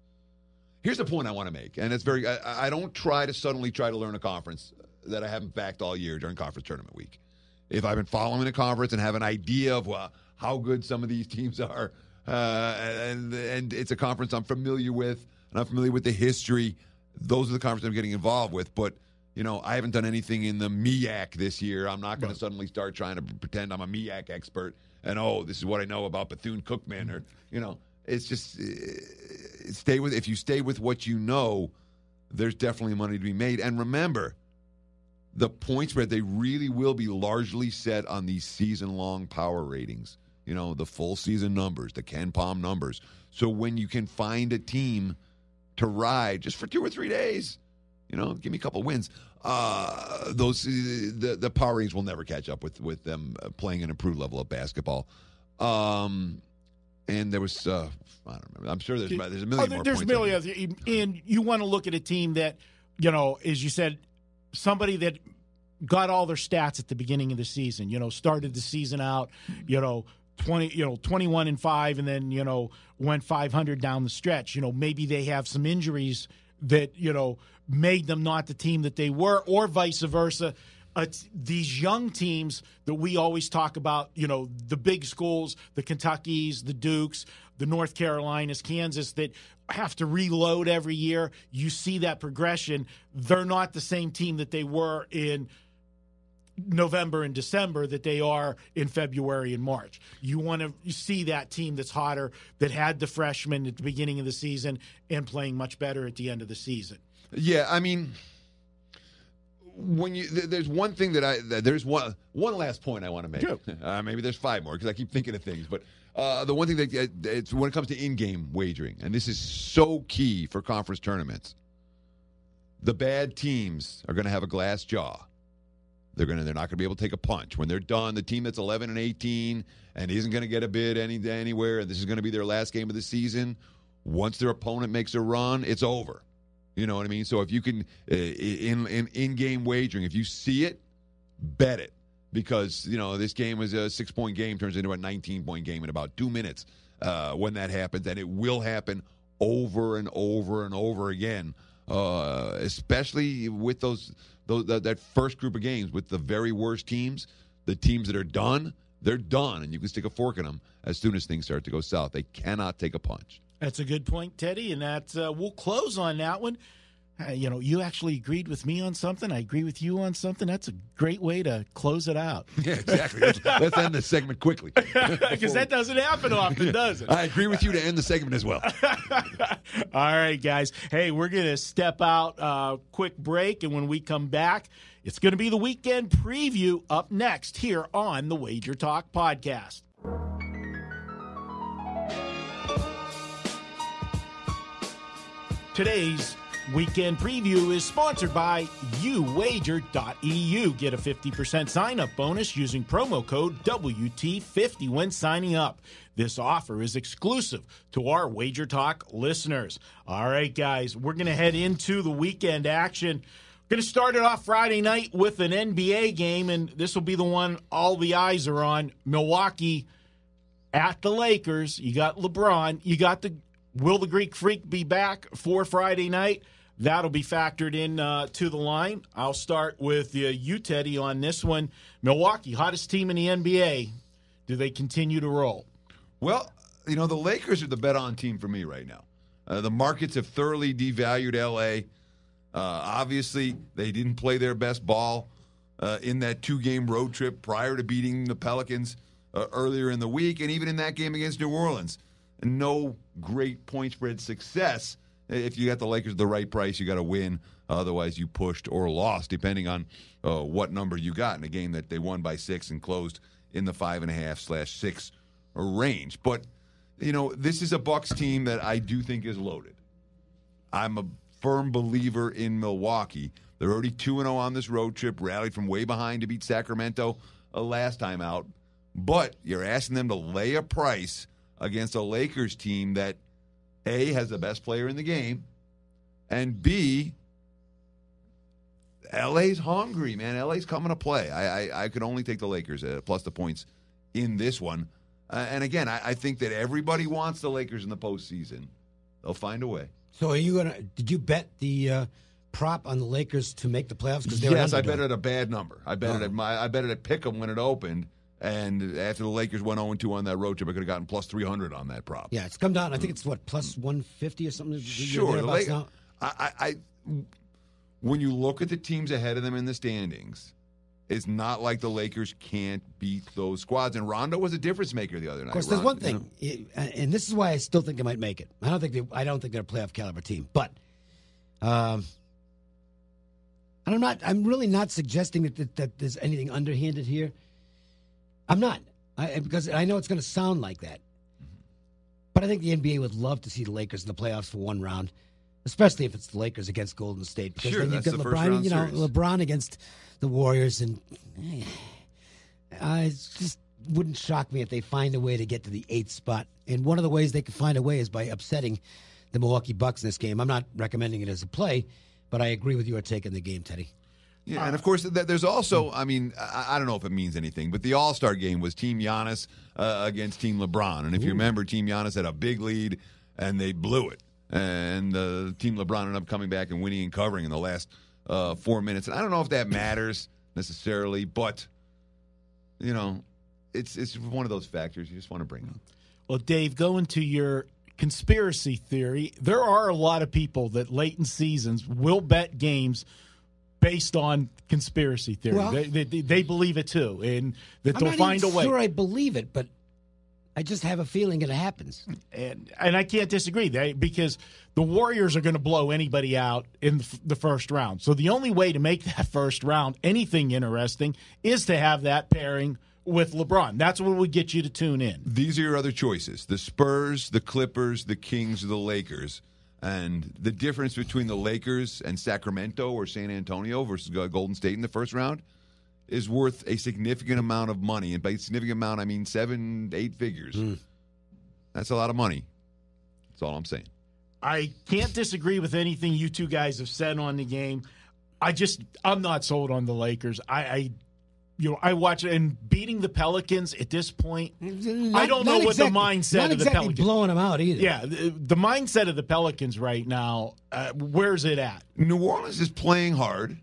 Speaker 3: Here's the point I want to make, and it's I don't try to learn a conference that I haven't backed all year during conference tournament week. If I've been following a conference and have an idea of how good some of these teams are, and it's a conference I'm familiar with, and I'm familiar with the history, those are the conferences I'm getting involved with. But, I haven't done anything in the MEAC this year. I'm not going to suddenly start trying to pretend I'm a MEAC expert and, this is what I know about Bethune-Cookman. Or, it's just if you stay with what you know, there's definitely money to be made. And remember, the point spread, they really will be largely set on these season-long power ratings. The full season numbers, the Ken Palm numbers. So when you can find a team to ride just for 2 or 3 days, give me a couple wins. The power ratings will never catch up with them playing an improved level of basketball. And there was, I don't remember. I'm sure there's a million more points.
Speaker 1: There's a million, and you want to look at a team that, as you said, somebody that got all their stats at the beginning of the season. Started the season out, 21-5, and then went 500 down the stretch. Maybe they have some injuries that made them not the team that they were, or vice versa. These young teams that we always talk about, the big schools, the Kentuckys, the Dukes, the North Carolinas, Kansas, that have to reload every year. You see that progression. They're not the same team that they were in November and December that they are in February and March. You want to see that team that's hotter, that had the freshmen at the beginning of the season and playing much better at the end of the season.
Speaker 3: Yeah, I mean, there's one thing there's one last point I want to make. Sure. Maybe there's 5 more because I keep thinking of things, but the one thing that it's when it comes to in-game wagering, and this is so key for conference tournaments, the bad teams are going to have a glass jaw. They're not going to be able to take a punch. When they're done, the team that's 11-18 and isn't going to get a bid anywhere, and this is going to be their last game of the season, once their opponent makes a run, it's over. You know what I mean? So if you can, in-game wagering, if you see it, bet it. Because, this game was a 6-point game, turns into a 19-point game in about 2 minutes when that happens. And it will happen over and over and over again, especially with that first group of games with the very worst teams. The teams that are done, they're done, and you can stick a fork in them as soon as things start to go south. They cannot take a punch.
Speaker 1: That's a good point, Teddy, and we'll close on that one. You actually agreed with me on something. I agree with you on something. That's a great way to close it out.
Speaker 3: Yeah, exactly. Let's end the segment quickly.
Speaker 1: Because that doesn't happen often, does it?
Speaker 3: I agree with you to end the segment as well.
Speaker 1: All right, guys. Hey, we're going to step out, quick break, and when we come back, it's going to be the weekend preview up next here on the WagerTalk Podcast. Today's weekend preview is sponsored by uwager.eu. Get a 50% sign-up bonus using promo code WT50 when signing up. This offer is exclusive to our WagerTalk listeners. All right, guys, we're going to head into the weekend action. Going to start it off Friday night with an NBA game, and this will be the one all the eyes are on. Milwaukee at the Lakers. You got LeBron. You got will the Greek Freak be back for Friday night? That'll be factored in to the line. I'll start with you, Teddy, on this one. Milwaukee, hottest team in the NBA. Do they continue to roll?
Speaker 3: Well, the Lakers are the bet-on team for me right now. The markets have thoroughly devalued L.A. Obviously, they didn't play their best ball in that 2-game road trip prior to beating the Pelicans earlier in the week, and even in that game against New Orleans. No great point spread success. If you got the Lakers at the right price, you got to win. Otherwise, you pushed or lost, depending on what number you got in a game that they won by 6 and closed in the 5.5/6 range. But, this is a Bucks team that I do think is loaded. I'm a firm believer in Milwaukee. They're already 2-0 on this road trip, rallied from way behind to beat Sacramento last time out. But you're asking them to lay a price against a Lakers team that, A, has the best player in the game, and B, LA's hungry, man. LA's coming to play. I could only take the Lakers plus the points in this one. And again, I think that everybody wants the Lakers in the postseason. They'll find a way.
Speaker 6: So did you bet the prop on the Lakers to make the playoffs?
Speaker 3: Yes, I bet at a bad number. I bet it at Pick'em when it opened. And after the Lakers went 0-2 on that road trip, I could have gotten plus 300 on that prop.
Speaker 6: Yeah, it's come down. I think it's plus 150 or something.
Speaker 3: Sure. When you look at the teams ahead of them in the standings, it's not like the Lakers can't beat those squads. And Rondo was a difference maker the other night.
Speaker 6: Of course, there's one thing, and this is why I still think they might make it. I don't think they're a playoff caliber team, but and I'm really not suggesting that there's anything underhanded here. I'm not, because I know it's going to sound like that. But I think the NBA would love to see the Lakers in the playoffs for one round, especially if it's the Lakers against Golden State. Because
Speaker 3: sure,
Speaker 6: then
Speaker 3: that's
Speaker 6: you've got
Speaker 3: the first round series.
Speaker 6: LeBron against the Warriors, and it just wouldn't shock me if they find a way to get to the 8th spot. And one of the ways they could find a way is by upsetting the Milwaukee Bucks in this game. I'm not recommending it as a play, but I agree with your take on the game, Teddy.
Speaker 3: Yeah, and of course, there's also, I don't know if it means anything, but the All-Star game was Team Giannis against Team LeBron. And if you remember, Team Giannis had a big lead, and they blew it. And Team LeBron ended up coming back and winning and covering in the last 4 minutes. And I don't know if that matters necessarily, but, it's one of those factors you just want to bring up.
Speaker 1: Well, Dave, going to your conspiracy theory, there are a lot of people that late in seasons will bet games based on conspiracy theory. Well, they believe it too, and that they'll find a way. I'm not
Speaker 6: sure I believe it, but I just have a feeling it happens.
Speaker 1: And I can't disagree, because the Warriors are going to blow anybody out in the first round. So the only way to make that first round anything interesting is to have that pairing with LeBron. That's what would get you to tune in.
Speaker 3: These are your other choices: the Spurs, the Clippers, the Kings, or the Lakers. And the difference between the Lakers and Sacramento or San Antonio versus Golden State in the first round is worth a significant amount of money. And by significant amount, I mean 7-8 figures. That's a lot of money. That's all I'm saying.
Speaker 1: I can't disagree with anything you two guys have said on the game. I'm not sold on the Lakers. I watch it, and beating the Pelicans at this point, I don't know what the mindset of the Pelicans.
Speaker 6: Not exactly blowing them out either.
Speaker 1: Yeah, the mindset of the Pelicans right now, where's it at?
Speaker 3: New Orleans is playing hard.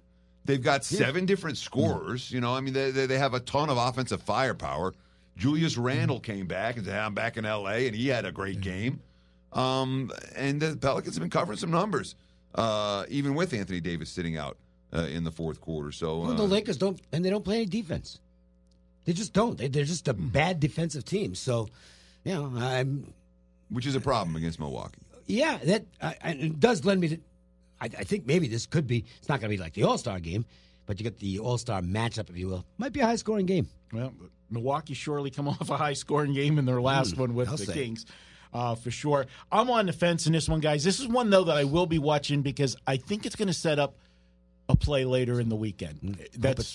Speaker 3: They've got 7 different scorers. They have a ton of offensive firepower. Julius Randle came back and said, I'm back in L.A., and he had a great game. And the Pelicans have been covering some numbers, even with Anthony Davis sitting out in the fourth quarter. So
Speaker 6: the Lakers don't play any defense. They just don't. They're just a bad defensive team. So,
Speaker 3: which is a problem against Milwaukee.
Speaker 6: Yeah, it does lend me to. I think maybe this could be. It's not going to be like the All-Star game, but you get the All-Star matchup, if you will. Might be a high-scoring game.
Speaker 1: Well, Milwaukee surely come off a high-scoring game in their last one with the Kings. For sure. I'm on the fence in this one, guys. This is one, though, that I will be watching because I think it's going to set up a play later in the weekend.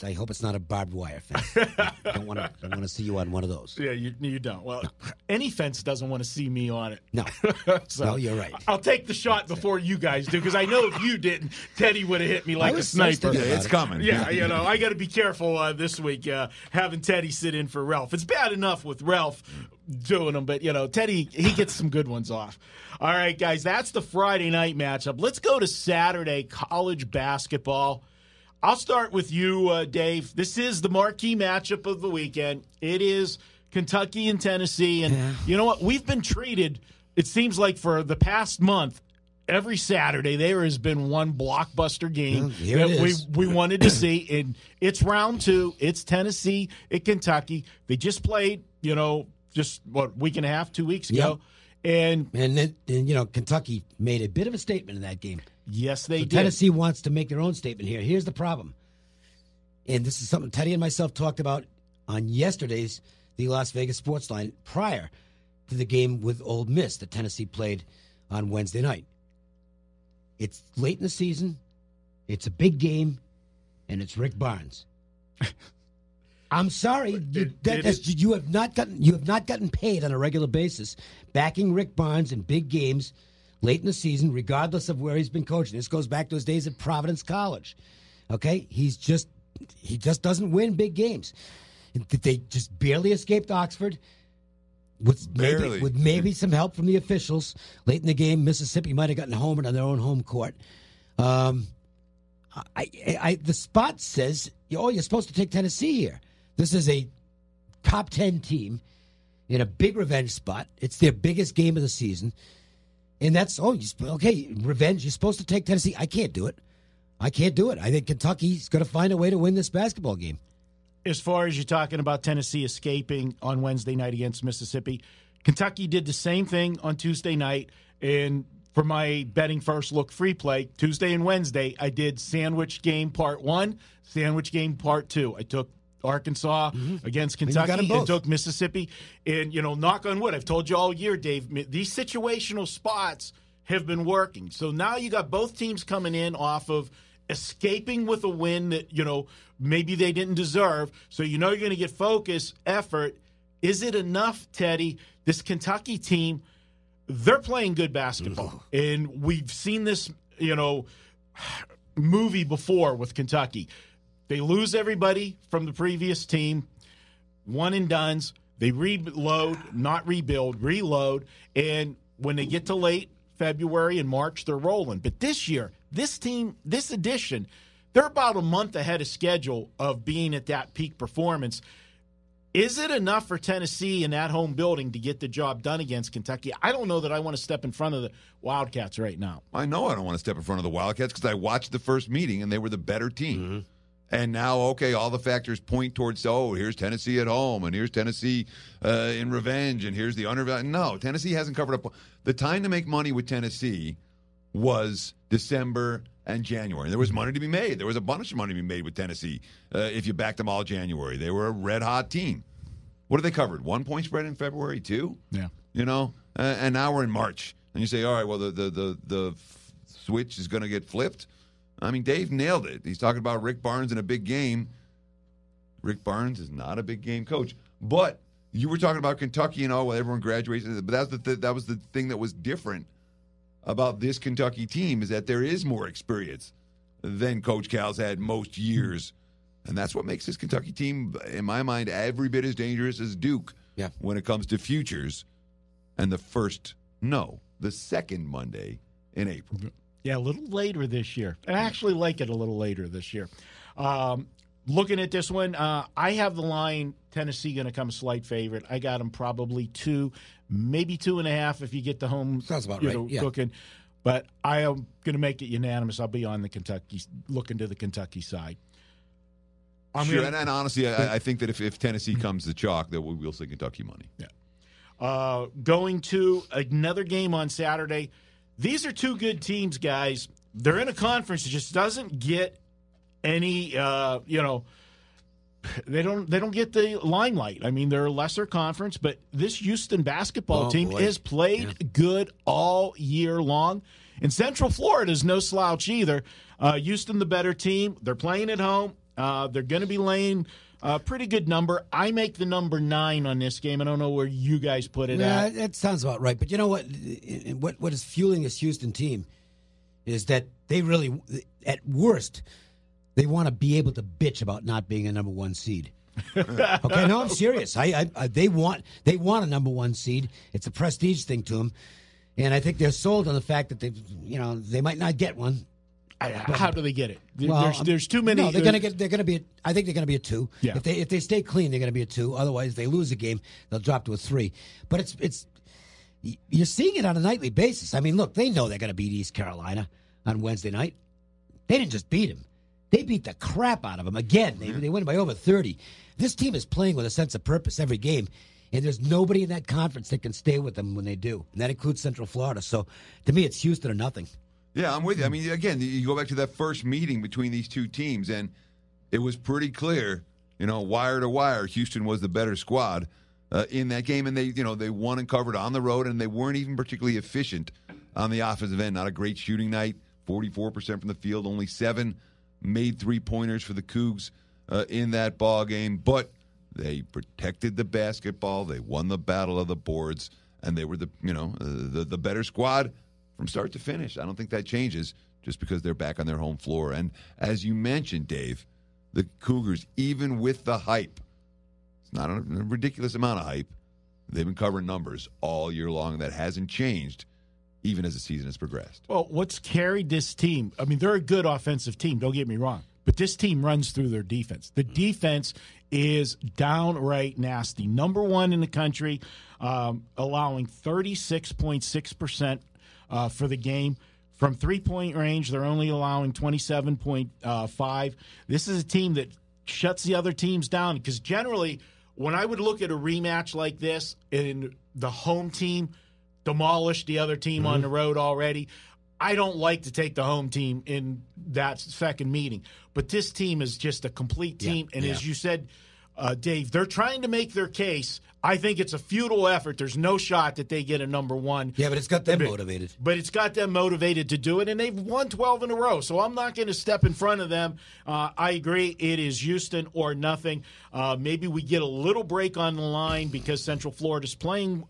Speaker 6: I hope it's not a barbed wire fence. I don't want to see you on one of those.
Speaker 1: Yeah, you don't. Well, any fence doesn't want to see me on it.
Speaker 6: No.
Speaker 1: So,
Speaker 6: no, you're right.
Speaker 1: I'll take the shot before you guys do, because I know if you didn't, Teddy would have hit me like a sniper.
Speaker 3: Yeah, it's coming.
Speaker 1: Yeah, I got to be careful this week having Teddy sit in for Ralph. It's bad enough with Ralph doing them, but Teddy, he gets some good ones off. All right, guys, that's the Friday night matchup. Let's go to Saturday college basketball. I'll start with you, Dave. This is the marquee matchup of the weekend. It is Kentucky and Tennessee, and you know what? We've been treated, it seems like for the past month, every Saturday there has been one blockbuster game that we wanted to see, and it's round 2. It's Tennessee at Kentucky. They just played, week and a half, 2 weeks ago.
Speaker 6: Yep. And then Kentucky made a bit of a statement in that game.
Speaker 1: Yes, they did.
Speaker 6: Tennessee wants to make their own statement here. Here's the problem. And this is something Teddy and myself talked about on yesterday's the Las Vegas Sports Line prior to the game with Ole Miss that Tennessee played on Wednesday night. It's late in the season. It's a big game, and it's Rick Barnes. I'm sorry, you have not gotten paid on a regular basis backing Rick Barnes in big games late in the season, regardless of where he's been coaching. This goes back to his days at Providence College. Okay, he just doesn't win big games. They just barely escaped Oxford with maybe some help from the officials late in the game. Mississippi might have gotten homered on their own home court. The spot says, you're supposed to take Tennessee here. This is a top 10 team in a big revenge spot. It's their biggest game of the season. And that's, revenge. You're supposed to take Tennessee. I can't do it. I think Kentucky's going to find a way to win this basketball game.
Speaker 1: As far as you're talking about Tennessee escaping on Wednesday night against Mississippi, Kentucky did the same thing on Tuesday night. And for my betting first look free play, Tuesday and Wednesday, I did sandwich game part 1, sandwich game part 2. I took Arkansas against Kentucky and took Mississippi. And, knock on wood, I've told you all year, Dave, these situational spots have been working. So now you got both teams coming in off of escaping with a win that, maybe they didn't deserve. So you're going to get focus, effort. Is it enough, Teddy? This Kentucky team, they're playing good basketball. And we've seen this, movie before with Kentucky. They lose everybody from the previous team, one and dones. They reload, not rebuild, reload. And when they get to late February and March, they're rolling. But this year, this team, this edition, they're about a month ahead of schedule of being at that peak performance. Is it enough for Tennessee in that home building to get the job done against Kentucky? I don't know that I want to step in front of the Wildcats right now.
Speaker 3: I know I don't want to step in front of the Wildcats because I watched the first meeting and they were the better team. And now, all the factors point towards, here's Tennessee at home, and here's Tennessee in revenge, and here's the undervalue. No, Tennessee hasn't covered up. The time to make money with Tennessee was December and January. There was money to be made. There was a bunch of money to be made with Tennessee if you backed them all January. They were a red-hot team. What have they covered? 1 point spread in February, 2?
Speaker 1: Yeah.
Speaker 3: And now we're in March. And you say, all right, well, the switch is going to get flipped. I mean, Dave nailed it. He's talking about Rick Barnes in a big game. Rick Barnes is not a big game coach. But you were talking about Kentucky and everyone graduates. But that was the thing that was different about this Kentucky team is that there is more experience than Coach Cal's had most years. And that's what makes this Kentucky team, in my mind, every bit as dangerous as Duke when it comes to futures. And the second Monday in April.
Speaker 1: Yeah, a little later this year. I actually like it a little later this year. Looking at this one, I have the line Tennessee going to come slight favorite. I got them probably 2, maybe 2.5 if you get the home.
Speaker 6: Sounds about right.
Speaker 1: Cooking. But I am going to make it unanimous. I'll be on the looking to the Kentucky side.
Speaker 3: And honestly, I think that if Tennessee comes to chalk, that we'll see Kentucky money.
Speaker 1: Yeah. Going to another game on Saturday. These are 2 good teams, guys. They're in a conference that just doesn't get any, they don't get the limelight. I mean, they're a lesser conference, but this Houston basketball team has played good all year long. And Central Florida is no slouch either. Houston, the better team. They're playing at home. They're going to be laying a pretty good number. I make the number 9 on this game. I don't know where you guys put it at.
Speaker 6: That sounds about right. But you know what? What is fueling this Houston team is that they really, at worst, they want to be able to bitch about not being a number 1 seed. Okay, no, I'm serious. They want a number 1 seed. It's a prestige thing to them, and I think they're sold on the fact that they might not get one.
Speaker 1: How do they get it?
Speaker 6: Well,
Speaker 1: there's too many.
Speaker 6: No, they're going to get. They're going to be. I think they're going to be a 2.
Speaker 1: Yeah.
Speaker 6: If they stay clean, they're going to be a 2. Otherwise, if they lose a game, they'll drop to a 3. But it's you're seeing it on a nightly basis. I mean, look, they know they're going to beat East Carolina on Wednesday night. They didn't just beat them; they beat the crap out of them again. They win by over 30. This team is playing with a sense of purpose every game, and there's nobody in that conference that can stay with them when they do, and that includes Central Florida. So, to me, it's Houston or nothing.
Speaker 3: Yeah, I'm with you. I mean, again, you go back to that first meeting between these two teams, and it was pretty clear, wire to wire, Houston was the better squad in that game, and they won and covered on the road, and they weren't even particularly efficient on the offensive end. Not a great shooting night, 44% from the field, only 7 made 3-pointers for the Cougs in that ball game, but they protected the basketball, they won the battle of the boards, and they were the better squad from start to finish. I don't think that changes just because they're back on their home floor. And as you mentioned, Dave, the Cougars, even with the hype, it's not a ridiculous amount of hype, they've been covering numbers all year long. That hasn't changed even as the season has progressed.
Speaker 1: Well, what's carried this team? I mean, they're a good offensive team, don't get me wrong, but this team runs through their defense. The defense is downright nasty. Number 1 in the country, allowing 36.6% for the game. From 3-point range, they're only allowing 27.5. This is a team that shuts the other teams down, because generally when I would look at a rematch like this and the home team demolished the other team on the road already, I don't like to take the home team in that second meeting. But this team is just a complete team. And as you said, Dave, they're trying to make their case. I think it's a futile effort. There's no shot that they get a number 1.
Speaker 6: Yeah, but it's got them motivated.
Speaker 1: But it's got them motivated to do it, and they've won 12 in a row. So I'm not going to step in front of them. I agree. It is Houston or nothing. Maybe we get a little break on the line because Central Florida's playing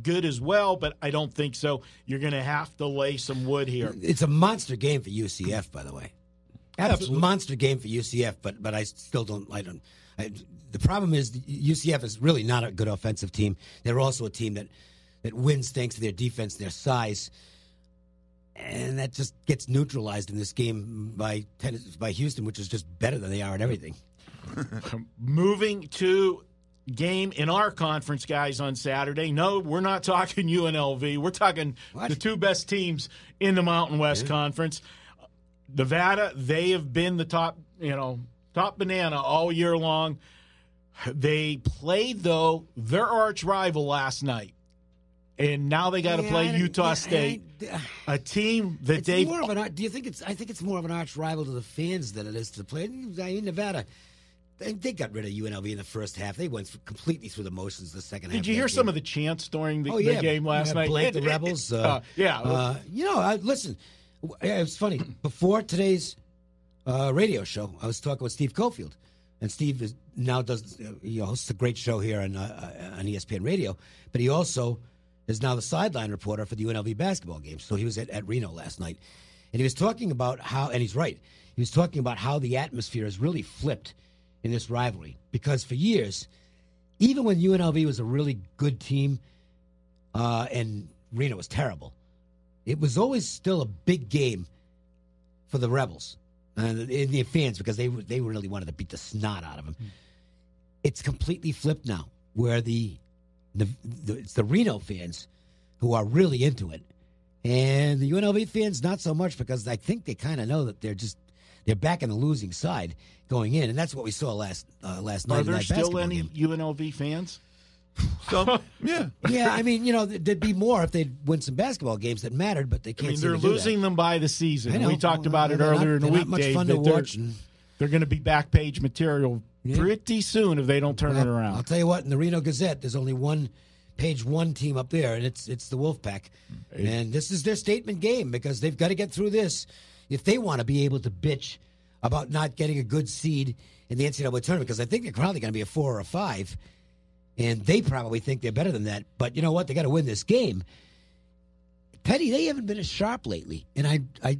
Speaker 1: good as well, but I don't think so. You're going to have to lay some wood here.
Speaker 6: It's a monster game for UCF, by the way. Absolute monster game for UCF, but I still don't. The problem is UCF is really not a good offensive team. They're also a team that wins thanks to their defense, their size, and that just gets neutralized in this game by Houston, which is just better than they are at everything.
Speaker 1: Moving to game in our conference, guys, on Saturday. No, we're not talking UNLV. We're talking the 2 best teams in the Mountain West Conference. Nevada, they have been the top banana all year long. They played, though, their arch rival last night. And now they got to play Utah State, a team that
Speaker 6: do you think I think it's more of an arch rival to the fans than it is to the players. I mean, Nevada, they got rid of UNLV in the first half. They went completely through the motions the second half.
Speaker 1: Did you hear some of the chants during the game last night?
Speaker 6: Blank the Rebels. Listen, it was funny. Before today's radio show, I was talking with Steve Cofield. And Steve hosts a great show here on ESPN Radio, but he also is now the sideline reporter for the UNLV basketball games. So he was at Reno last night, and he was talking about how, and he's right, he was talking about how the atmosphere has really flipped in this rivalry. Because for years, even when UNLV was a really good team and Reno was terrible, it was always still a big game for the Rebels. And the fans, because they really wanted to beat the snot out of them. It's completely flipped now, where it's the Reno fans who are really into it, and the UNLV fans not so much, because I think they kind of know that they're back in the losing side going in, and that's what we saw last night.
Speaker 1: Are there still any UNLV fans?
Speaker 3: So, yeah.
Speaker 6: Yeah, I mean, there'd be more if they'd win some basketball games that mattered, but they can't.
Speaker 1: They're losing them by the season. We talked about it earlier in the week,
Speaker 6: much
Speaker 1: Dave.
Speaker 6: Fun to watch.
Speaker 1: They're going to be back page material pretty soon if they don't turn it around.
Speaker 6: I'll tell you what, in the Reno Gazette, there's only one page 1 team up there, and it's the Wolfpack. And this is their statement game because they've got to get through this if they want to be able to bitch about not getting a good seed in the NCAA tournament, because I think they're probably going to be a 4 or a 5, and they probably think they're better than that. But you know what? They got to win this game. Petty, they haven't been as sharp lately, and I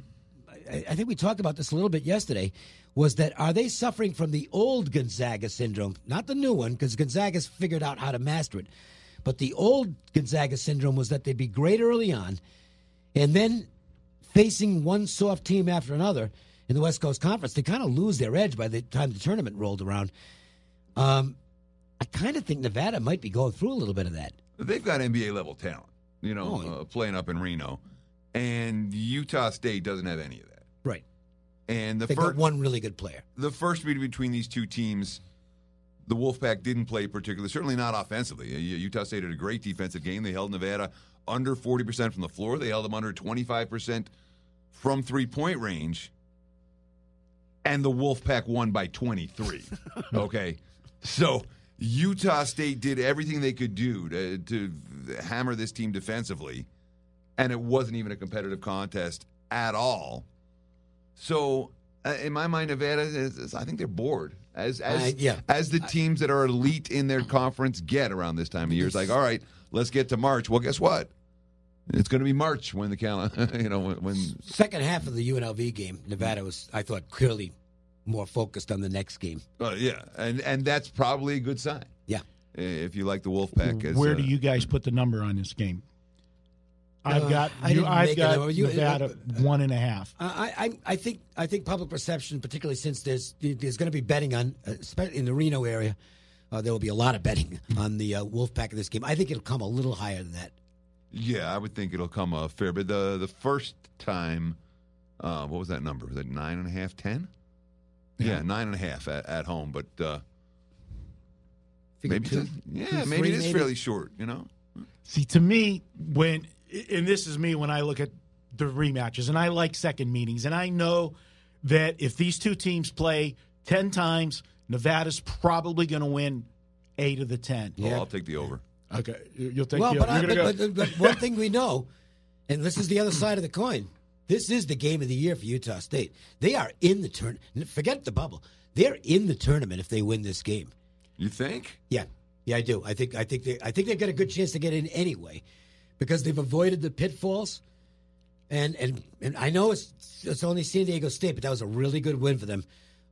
Speaker 6: think we talked about this a little bit yesterday. Was that are they suffering from the old Gonzaga syndrome, not the new one, because Gonzaga's figured out how to master it. But the old Gonzaga syndrome was that they'd be great early on, and then facing one soft team after another in the West Coast Conference, they kind of lose their edge by the time the tournament rolled around. I kind of think Nevada might be going through a little bit of that.
Speaker 3: They've got NBA-level talent, playing up in Reno, and Utah State doesn't have any of that.
Speaker 6: Right.
Speaker 3: And
Speaker 6: they got one really good player.
Speaker 3: The first meeting between these two teams, the Wolfpack didn't play particularly, certainly not offensively. Utah State had a great defensive game. They held Nevada under 40% from the floor. They held them under 25% from three-point range. And the Wolfpack won by 23. Okay? So Utah State did everything they could do to hammer this team defensively, and it wasn't even a competitive contest at all. So, in my mind, Nevada, I think they're bored. As the teams that are elite in their conference get around this time of year. It's like, all right, let's get to March. Well, guess what? It's going to be March when the calendar, when
Speaker 6: second half of the UNLV game, Nevada was, I thought, clearly more focused on the next game.
Speaker 3: Yeah, and that's probably a good sign.
Speaker 6: Yeah,
Speaker 3: if you like the Wolfpack.
Speaker 1: Where do you guys put the number on this game? I've got Nevada 1.5.
Speaker 6: I think public perception, particularly since there's going to be betting on, especially in the Reno area, there will be a lot of betting on the Wolfpack in this game. I think it'll come a little higher than that.
Speaker 3: Yeah, I would think it'll come a fair bit. The first time, what was that number? Was it 9.5, 10? Yeah, 9.5 at home, but maybe maybe it is fairly short.
Speaker 1: See, to me, and this is me when I look at the rematches, and I like second meetings, and I know that if these two teams play 10 times, Nevada's probably going to win 8 of the 10.
Speaker 3: Yeah. I'll take the over.
Speaker 1: Okay, you'll take the over.
Speaker 6: But one thing we know, and this is the other side of the coin, this is the game of the year for Utah State. They are in the tournament. Forget the bubble. They're in the tournament if they win this game.
Speaker 3: You think?
Speaker 6: Yeah, I do. I think they've got a good chance to get in anyway, because they've avoided the pitfalls, and I know it's only San Diego State, but that was a really good win for them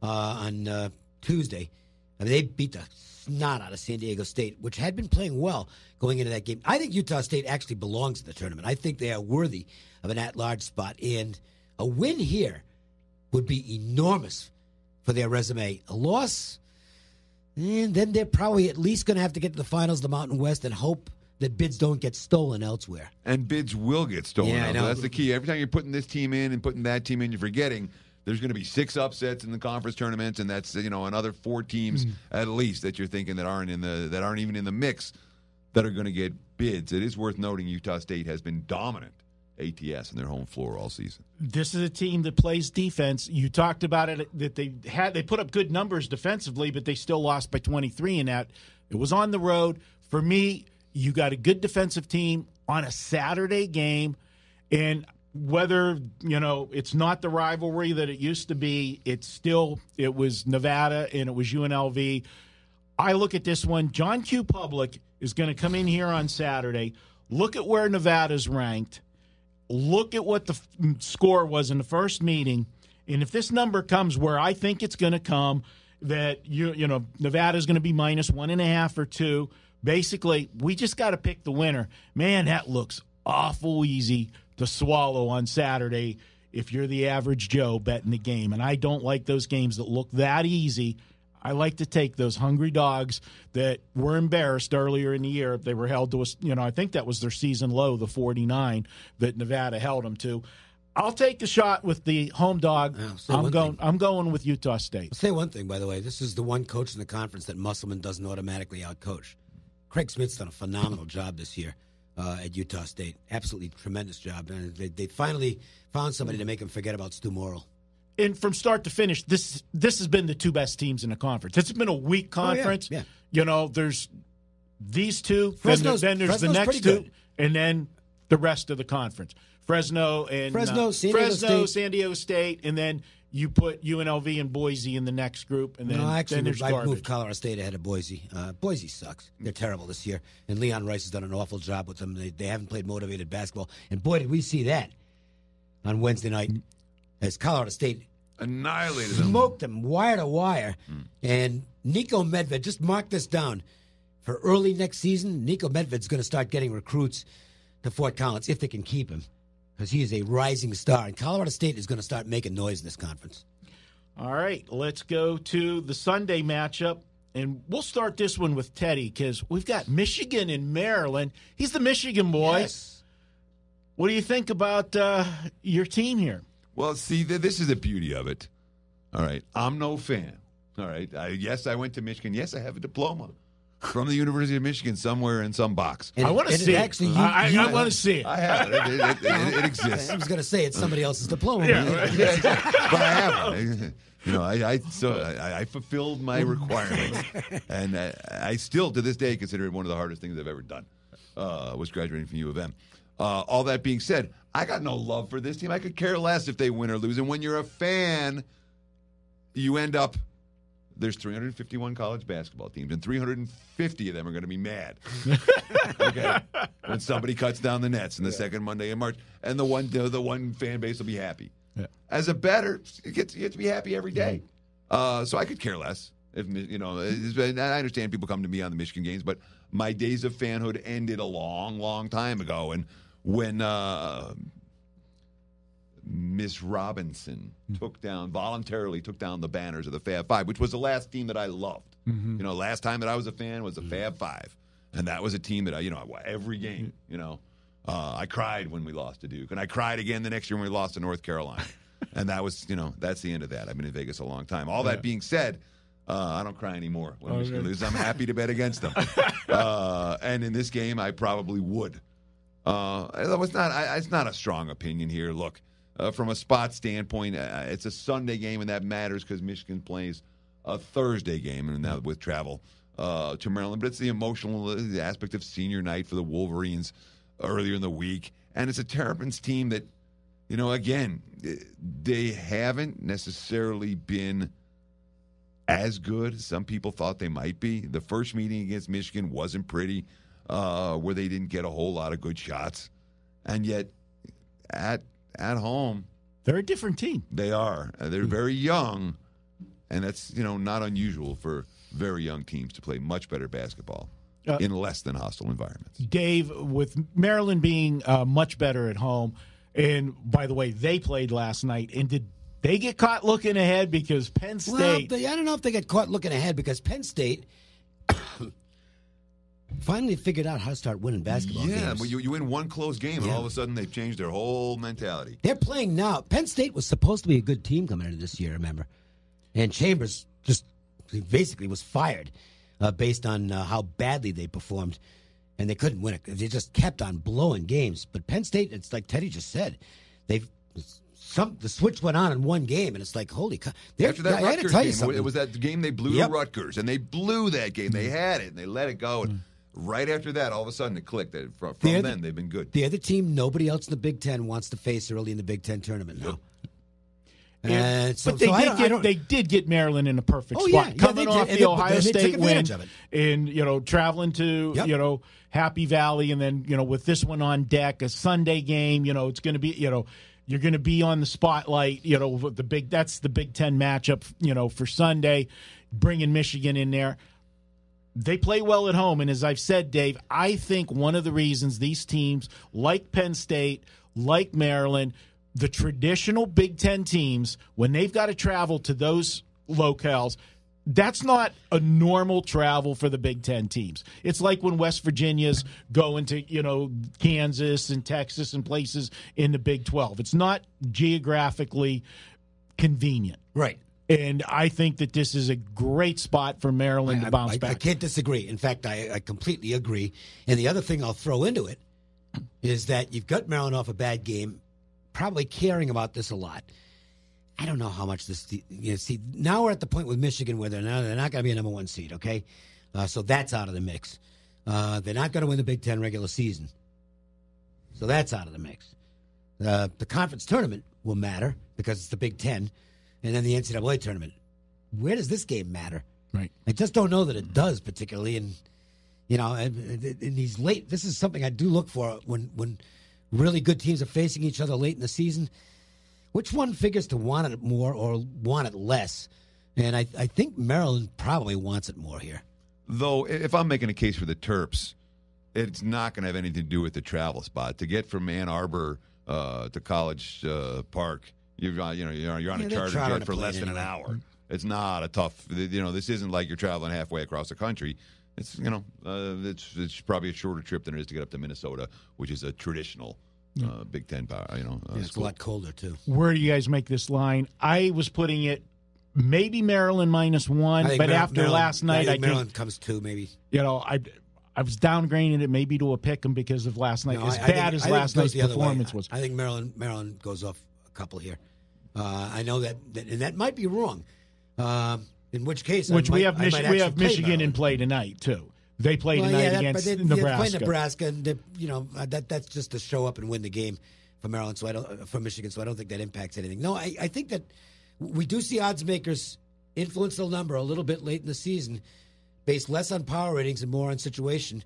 Speaker 6: on Tuesday. I mean, they beat the snot out of San Diego State, which had been playing well going into that game. I think Utah State actually belongs in the tournament. I think they are worthy of an at-large spot, and a win here would be enormous for their resume. A loss, and then they're probably at least going to have to get to the finals of the Mountain West and hope that bids don't get stolen elsewhere.
Speaker 3: And bids will get stolen.
Speaker 6: Yeah, I know.
Speaker 3: That's the key. Every time you're putting this team in and putting that team in, you're forgetting there's going to be 6 upsets in the conference tournaments, and that's another 4 teams at least that you're thinking that aren't even in the mix that are going to get bids. It is worth noting Utah State has been dominant ATS in their home floor all season.
Speaker 1: This is a team that plays defense. You talked about it, that they put up good numbers defensively, but they still lost by 23 in that. It was on the road. For me, you got a good defensive team on a Saturday game, and whether, it's not the rivalry that it used to be, it was Nevada and it was UNLV. I look at this one. John Q. Public is going to come in here on Saturday. Look at where Nevada's ranked. Look at what the score was in the first meeting. And if this number comes where I think it's going to come, that Nevada's going to be minus 1.5 or 2, basically, we just got to pick the winner. Man, that looks awful easy to swallow on Saturday if you're the average Joe betting the game. And I don't like those games that look that easy. I like to take those hungry dogs that were embarrassed earlier in the year. They were held to I think that was their season low, the 49 that Nevada held them to. I'll take the shot with the home dog. I'm going with Utah State.
Speaker 6: I'll say one thing, by the way. This is the one coach in the conference that Musselman doesn't automatically outcoach. Craig Smith's done a phenomenal job this year at Utah State. Absolutely tremendous job. And they finally found somebody to make him forget about Stu Morrill.
Speaker 1: And from start to finish, this has been the 2 best teams in the conference. It's been a weak conference.
Speaker 6: Yeah.
Speaker 1: There's these 2,
Speaker 6: Fresno's
Speaker 1: then there's the next 2,
Speaker 6: good.
Speaker 1: and then the rest of the conference. Fresno, San Diego State, and then you put UNLV and Boise in the next group, and then, then there's garbage.
Speaker 6: I moved Colorado State ahead of Boise. Boise sucks. They're terrible this year, and Leon Rice has done an awful job with them. They haven't played motivated basketball, and boy, did we see that on Wednesday night as Colorado State
Speaker 3: annihilated them,
Speaker 6: smoked them wire to wire. And Niko Medved, just mark this down for early next season. Niko Medved's going to start getting recruits to Fort Collins if they can keep him, because he is a rising star, and Colorado State is going to start making noise in this conference.
Speaker 1: All right, let's go to the Sunday matchup, and we'll start this one with Teddy because we've got Michigan and Maryland. He's the Michigan boy.
Speaker 6: Yes.
Speaker 1: What do you think about your team here?
Speaker 3: Well, see, this is the beauty of it. All right, I'm no fan. All right, yes, I went to Michigan. Yes, I have a diploma from the University of Michigan somewhere in some box.
Speaker 1: I want to see it.
Speaker 6: Actually,
Speaker 1: I want to see it.
Speaker 3: I have it. It exists.
Speaker 6: I was going to say it's somebody else's diploma.
Speaker 3: But I haven't. You know, I fulfilled my requirements, and I still, to this day, consider it one of the hardest things I've ever done. Was graduating from U of M. All that being said, I got no love for this team. I could care less if they win or lose. And when you're a fan, you end up. There's 351 college basketball teams, and 350 of them are going to be mad. Okay, when somebody cuts down the nets in the second Monday in March, and the one fan base will be happy. Yeah. As a bettor, you get to be happy every day. So I could care less. If you know, I understand people come to me on the Michigan games, but my days of fanhood ended a long, long time ago. And when Miss Robinson voluntarily took down the banners of the Fab Five, which was the last team that I loved. You know, last time that I was a fan was the Fab Five, and that was a team that every game, I cried when we lost to Duke, and I cried again the next year when we lost to North Carolina, and that was, that's the end of that. I've been in Vegas a long time. All that being said, I don't cry anymore when Michigan loses. I'm happy to bet against them, and in this game, I probably would. It's not a strong opinion here. Look. From a spot standpoint, it's a Sunday game, and that matters because Michigan plays a Thursday game, and now with travel to Maryland. But it's the emotional aspect of senior night for the Wolverines earlier in the week. And it's a Terrapins team that, again, they haven't necessarily been as good as some people thought they might be. The first meeting against Michigan wasn't pretty, where they didn't get a whole lot of good shots. And yet, at home,
Speaker 1: they're a different team.
Speaker 3: They are. They're very young, and that's not unusual for very young teams to play much better basketball in less than hostile environments.
Speaker 1: Dave, with Maryland being much better at home, and by the way, they played last night, and did they get caught looking ahead because Penn State?
Speaker 6: Well, I don't know if they got caught looking ahead because Penn State finally figured out how to start winning basketball games.
Speaker 3: Yeah, but you win one close game, and all of a sudden they've changed their whole mentality.
Speaker 6: They're playing now. Penn State was supposed to be a good team coming into this year, remember? And Chambers just basically was fired based on how badly they performed, and they couldn't win it. They just kept on blowing games. But Penn State, it's like Teddy just said, the switch went on in one game, and it's like, holy cow.
Speaker 3: After that Rutgers game, it was that game they blew to Rutgers, and they blew that game. They had it, and they let it go, and right after that, all of a sudden, it clicked. From then, they've been good.
Speaker 6: They're the team nobody else in the Big Ten wants to face early in the Big Ten tournament now.
Speaker 1: But they did get Maryland in a perfect spot. Coming off the Ohio State win and, traveling to, Happy Valley, and then, with this one on deck, a Sunday game, it's going to be, you're going to be on the spotlight, that's the Big Ten matchup, for Sunday, bringing Michigan in there. They play well at home, and as I've said, Dave, I think one of the reasons these teams, like Penn State, like Maryland, the traditional Big Ten teams, when they've got to travel to those locales, that's not a normal travel for the Big Ten teams. It's like when West Virginia's going to, Kansas and Texas and places in the Big 12. It's not geographically convenient.
Speaker 6: Right.
Speaker 1: And I think that this is a great spot for Maryland to bounce back.
Speaker 6: I can't disagree. In fact, I completely agree. And the other thing I'll throw into it is that you've got Maryland off a bad game, probably caring about this a lot. I don't know how much this. See, now we're at the point with Michigan where they're not going to be a number one seed. Okay, so that's out of the mix. They're not going to win the Big Ten regular season. So that's out of the mix. The conference tournament will matter because it's the Big Ten, and then the NCAA tournament. Where does this game matter?
Speaker 1: Right.
Speaker 6: I just don't know that it does particularly. And, in these late, this is something I do look for when really good teams are facing each other late in the season. Which one figures to want it more or want it less? And I think Maryland probably wants it more here.
Speaker 3: Though, if I'm making a case for the Terps, it's not going to have anything to do with the travel spot. To get from Ann Arbor to College Park, you're on a charter jet for less than an hour. It's not a tough. This isn't like you're traveling halfway across the country. It's it's probably a shorter trip than it is to get up to Minnesota, which is a traditional Big Ten power.
Speaker 6: It's a lot colder too.
Speaker 1: Where do you guys make this line? I was putting it maybe Maryland -1, but after last night, I think
Speaker 6: Maryland comes 2 maybe.
Speaker 1: I was downgrading it maybe to a pick 'em because of last night. As bad as last night's performance was.
Speaker 6: I think Maryland goes off a couple here. I know that, and that might be wrong. In which case,
Speaker 1: we have Michigan in play tonight too. They play tonight against Nebraska.
Speaker 6: They play Nebraska, and that's just to show up and win the game for Maryland. For Michigan, so I don't think that impacts anything. No, I think that we do see odds makers influence the number a little bit late in the season, based less on power ratings and more on situation.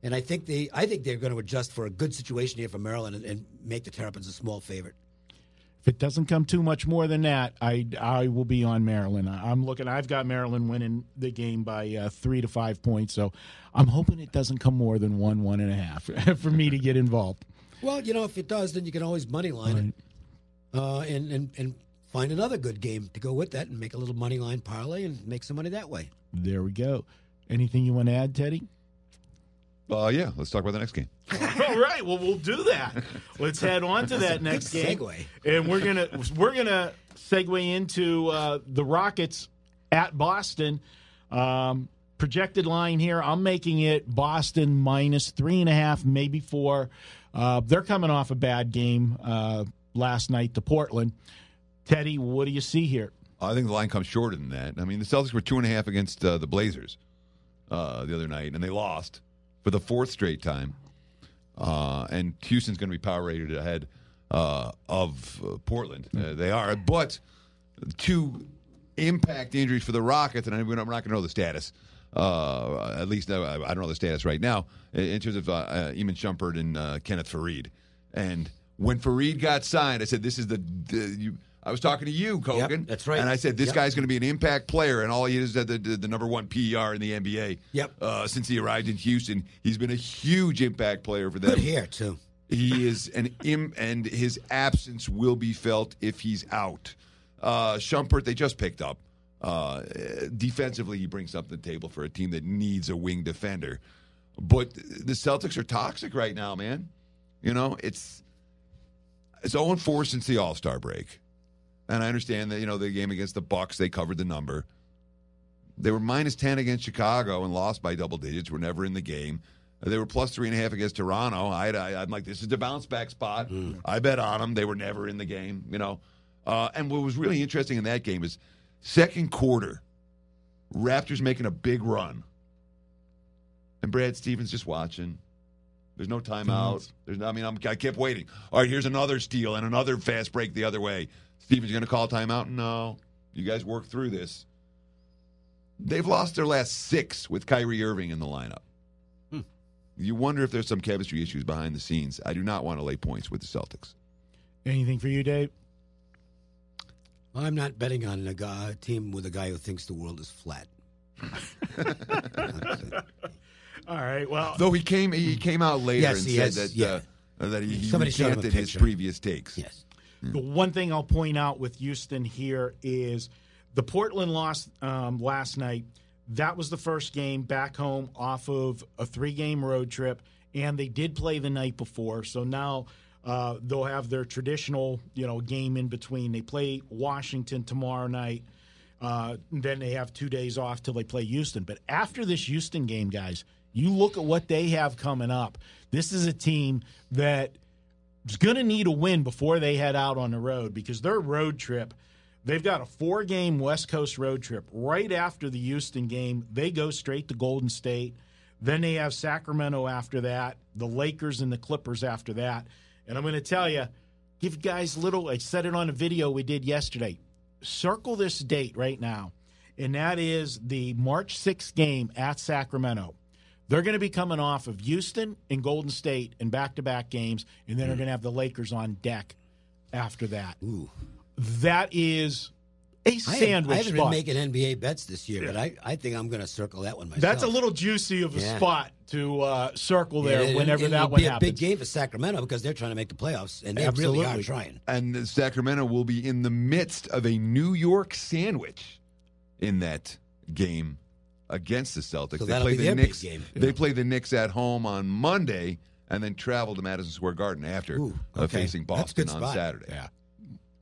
Speaker 6: And I think they're going to adjust for a good situation here for Maryland and make the Terrapins a small favorite.
Speaker 1: If it doesn't come too much more than that, I will be on Maryland. I've got Maryland winning the game by 3 to 5 points, so I'm hoping it doesn't come more than 1.5 for me to get involved.
Speaker 6: Well, if it does, then you can always money line it, and find another good game to go with that, and make a little money line parlay and make some money that way.
Speaker 1: There we go. Anything you want to add, Teddy?
Speaker 3: Yeah, let's talk about the next game.
Speaker 1: All right, well, we'll do that. Let's head on to that next game.
Speaker 6: Segue.
Speaker 1: And we're gonna segue into the Rockets at Boston. Projected line here, I'm making it Boston -3.5, maybe 4. They're coming off a bad game last night to Portland. Teddy, what do you see here?
Speaker 3: I think the line comes shorter than that. I mean, the Celtics were 2.5 against the Blazers the other night, and they lost for the 4th straight time. And Houston's going to be power rated ahead of Portland. They are. But 2 impact injuries for the Rockets, and we're not going to know the status. At least I don't know the status right now in terms of Iman Shumpert and Kenneth Faried. And when Faried got signed, I said, this is I was talking to you, Cokin.
Speaker 6: Yep, that's right.
Speaker 3: And I said, this guy's going to be an impact player, and all he is the number 1 PER in the NBA.
Speaker 6: Yep.
Speaker 3: Since he arrived in Houston, he's been a huge impact player for them.
Speaker 6: Good hair, too.
Speaker 3: He is and his absence will be felt if he's out. Shumpert, they just picked up. Defensively, he brings something to the table for a team that needs a wing defender. But the Celtics are toxic right now, man. It's 0-4 since the All-Star break. And I understand that, the game against the Bucks, they covered the number. They were -10 against Chicago and lost by double digits. Were never in the game. They were +3.5 against Toronto. I'm like, this is the bounce back spot. I bet on them. They were never in the game, And what was really interesting in that game is second quarter, Raptors making a big run. And Brad Stevens just watching. There's no timeout. I kept waiting. All right, here's another steal and another fast break the other way. Stevens going to call timeout? No. You guys work through this. They've lost their last 6 with Kyrie Irving in the lineup. You wonder if there's some chemistry issues behind the scenes. I do not want to lay points with the Celtics.
Speaker 1: Anything for you, Dave?
Speaker 6: I'm not betting on a team with a guy who thinks the world is flat.
Speaker 1: All right. Well,
Speaker 3: though he came out later and said that he recanted his previous takes.
Speaker 6: Yes.
Speaker 1: The one thing I'll point out with Houston here is the Portland loss last night. That was the first game back home off of a 3-game road trip, and they did play the night before. So now they'll have their traditional, game in between. They play Washington tomorrow night. Then they have 2 days off till they play Houston. But after this Houston game, guys, you look at what they have coming up. This is a team that is going to need a win before they head out on the road because their road trip, they've got a 4-game West Coast road trip. Right after the Houston game, they go straight to Golden State. Then they have Sacramento after that, the Lakers and the Clippers after that. And I'm going to tell you, give guys I said it on a video we did yesterday. Circle this date right now, and that is the March 6th game at Sacramento. They're going to be coming off of Houston and Golden State in back-to-back games, and then they're going to have the Lakers on deck after that.
Speaker 6: Ooh.
Speaker 1: That is a sandwich
Speaker 6: I haven't
Speaker 1: spot.
Speaker 6: been making NBA bets this year, but I think I'm going to circle that one myself.
Speaker 1: That's a little juicy of a spot to circle there whenever that
Speaker 6: it'll
Speaker 1: one
Speaker 6: be
Speaker 1: happens.
Speaker 6: a big game for Sacramento because they're trying to make the playoffs, and they really are trying.
Speaker 3: And Sacramento will be in the midst of a New York sandwich in that game against the Celtics.
Speaker 6: So
Speaker 3: they
Speaker 6: that'll
Speaker 3: play
Speaker 6: be
Speaker 3: the
Speaker 6: their
Speaker 3: Knicks.
Speaker 6: big game.
Speaker 3: They play the Knicks at home on Monday and then travel to Madison Square Garden after facing Boston on Saturday.
Speaker 1: Yeah.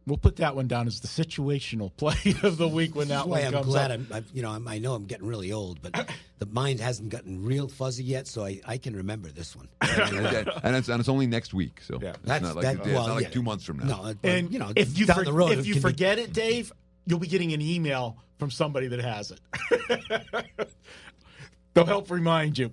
Speaker 1: We'll put that one down as the situational play of the week when that one comes up.
Speaker 6: I'm glad I know I'm getting really old, but the mind hasn't gotten real fuzzy yet, so I can remember this one.
Speaker 3: and it's only next week, so it's not like 2 months from now.
Speaker 6: No,
Speaker 1: and
Speaker 6: if you
Speaker 1: down the road, if you forget it, Dave, you'll be getting an email from somebody that has it. They'll help remind you.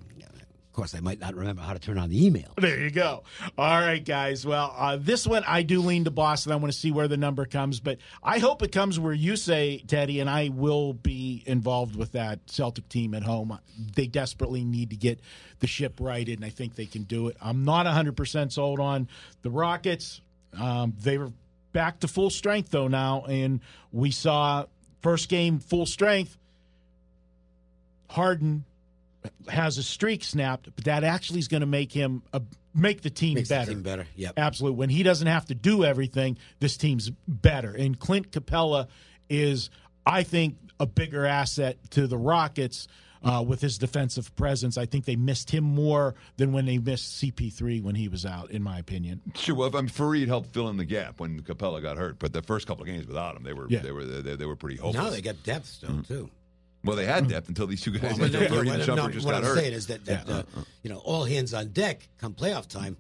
Speaker 6: Of course, I might not remember how to turn on the email.
Speaker 1: There you go. All right, guys. Well, this one I do lean to Boston. I want to see where the number comes, but I hope it comes where you say, Teddy, and I will be involved with that Celtic team at home. They desperately need to get the ship righted, and I think they can do it. I'm not 100% sold on the Rockets. They were back to full strength, though, now, and we saw first game full strength. Harden has a streak snapped, but that actually is going to make him make the team
Speaker 6: Makes
Speaker 1: better.
Speaker 6: The team better, yep.
Speaker 1: Absolutely. When he doesn't have to do everything, this team's better. And Clint Capella is, I think, a bigger asset to the Rockets with his defensive presence. I think they missed him more than when they missed CP3 when he was out, in my opinion.
Speaker 3: Sure. Well, Fareed helped fill in the gap when Capella got hurt, but the first couple of games without him, they were pretty hopeless.
Speaker 6: Now they got depth still too.
Speaker 3: Well, they had depth until these two guys,
Speaker 6: What
Speaker 3: just got hurt.
Speaker 6: What I'm saying is that all hands on deck come playoff time.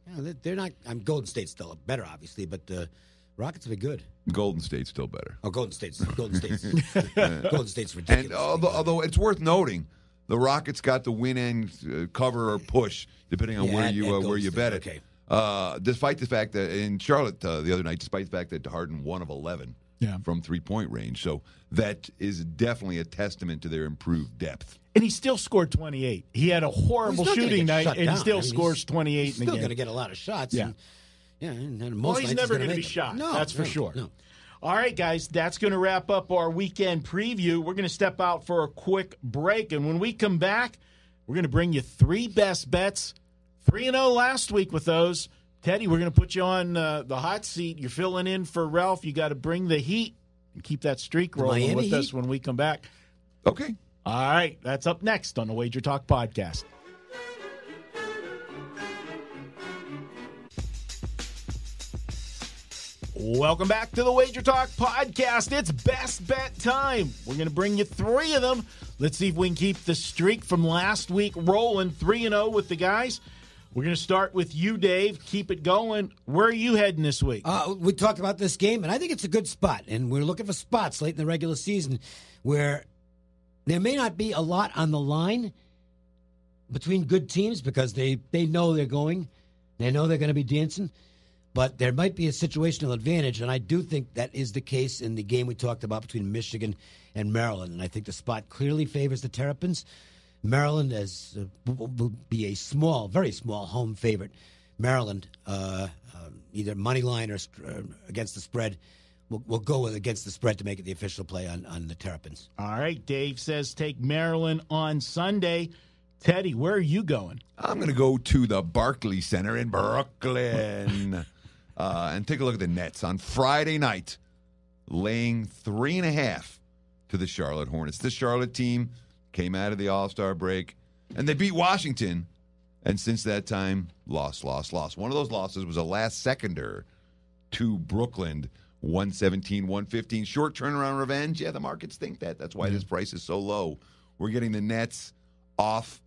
Speaker 6: They're not. Golden State's still better, obviously, but the Rockets have been good.
Speaker 3: Golden State's still better.
Speaker 6: Oh, Golden State's ridiculous.
Speaker 3: And although it's worth noting, the Rockets got the win and cover or push, depending on where you bet it.
Speaker 6: Okay.
Speaker 3: Despite the fact that in Charlotte the other night, despite the fact that Harden 1 of 11 from 3-point range, so that is definitely a testament to their improved depth.
Speaker 1: And he still scored 28. He had a horrible shooting night, and he still scores 28
Speaker 6: he's
Speaker 1: in the game.
Speaker 6: Still going to get a lot of shots.
Speaker 1: Yeah.
Speaker 6: And
Speaker 1: Well,
Speaker 6: most
Speaker 1: he's
Speaker 6: nights
Speaker 1: never
Speaker 6: going to
Speaker 1: be shot.
Speaker 6: No,
Speaker 1: that's for sure.
Speaker 6: No.
Speaker 1: All right, guys, that's going to wrap up our weekend preview. We're going to step out for a quick break, and when we come back, we're going to bring you 3 best bets. 3-0 last week with those. Teddy, we're going to put you on the hot seat. You're filling in for Ralph. You got to bring the heat and keep that streak rolling with us when we come back.
Speaker 3: Okay.
Speaker 1: All right, that's up next on the WagerTalk Podcast. Welcome back to the WagerTalk Podcast. It's best bet time. We're going to bring you 3 of them. Let's see if we can keep the streak from last week rolling 3-0 with the guys. We're going to start with you, Dave. Keep it going. Where are you heading this week?
Speaker 6: We talked about this game, and I think it's a good spot. And we're looking for spots late in the regular season where there may not be a lot on the line between good teams because they know they're going. They know they're going to be dancing. But there might be a situational advantage, and I do think that is the case in the game we talked about between Michigan and Maryland. And I think the spot clearly favors the Terrapins. Maryland will be a small, very small home favorite. Maryland, either money line or against the spread, we'll go with against the spread to make it the official play on the Terrapins.
Speaker 1: All right, Dave says take Maryland on Sunday. Teddy, where are you going?
Speaker 3: I'm going to go to the Barclays Center in Brooklyn and take a look at the Nets on Friday night, laying 3.5 to the Charlotte Hornets. This Charlotte team came out of the All-Star break, and they beat Washington, and since that time, lost. One of those losses was a last-seconder to Brooklyn, 117-115. Short turnaround revenge. Yeah, the markets think that. That's why this price is so low. We're getting the Nets off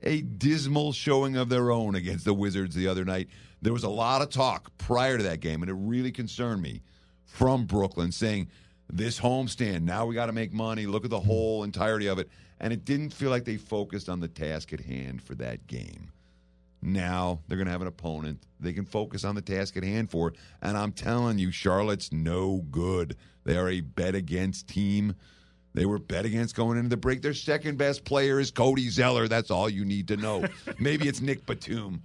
Speaker 3: a dismal showing of their own against the Wizards the other night. There was a lot of talk prior to that game, and it really concerned me, from Brooklyn saying this homestand, now we got to make money. Look at the whole entirety of it. And it didn't feel like they focused on the task at hand for that game. Now they're going to have an opponent they can focus on the task at hand for. And I'm telling you, Charlotte's no good. They are a bet-against team. They were bet against going into the break. Their second-best player is Cody Zeller. That's all you need to know. Maybe it's Nick Batum.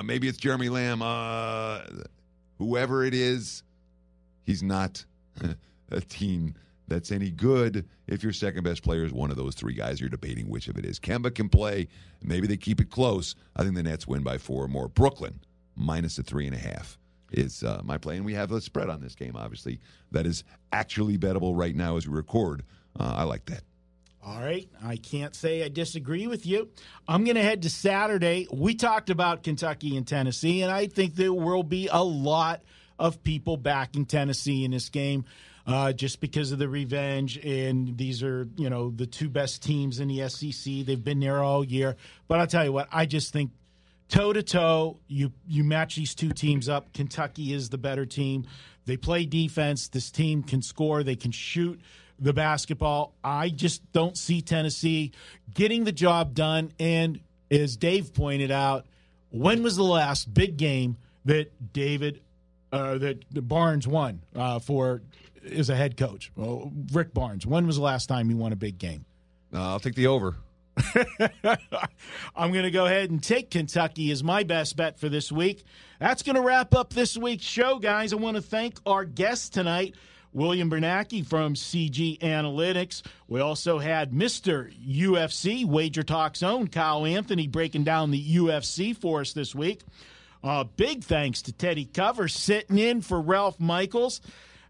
Speaker 3: Maybe it's Jeremy Lamb. Whoever it is, he's not a team that's any good if your second-best player is one of those three guys. You're debating which of it is. Kemba can play. Maybe they keep it close. I think the Nets win by 4 or more. Brooklyn, minus the 3.5 is my play. And we have a spread on this game, obviously, that is actually bettable right now as we record. I like that.
Speaker 1: All right. I can't say I disagree with you. I'm going to head to Saturday. We talked about Kentucky and Tennessee, and I think there will be a lot of people backing Tennessee in this game just because of the revenge. And these are, the two best teams in the SEC. They've been there all year. But I'll tell you what, I just think toe-to-toe, you match these two teams up. Kentucky is the better team. They play defense. This team can score. They can shoot the basketball. I just don't see Tennessee getting the job done. And as Dave pointed out, when was the last big game that that Barnes won for as a head coach? Well, Rick Barnes. When was the last time he won a big game?
Speaker 3: I'll take the over.
Speaker 1: I'm going to go ahead and take Kentucky as my best bet for this week. That's going to wrap up this week's show, guys. I want to thank our guest tonight, William Bernanke from CG Analytics. We also had Mr. UFC, Wager Talk's own Kyle Anthony, breaking down the UFC for us this week. Big thanks to Teddy Cover sitting in for Ralph Michaels.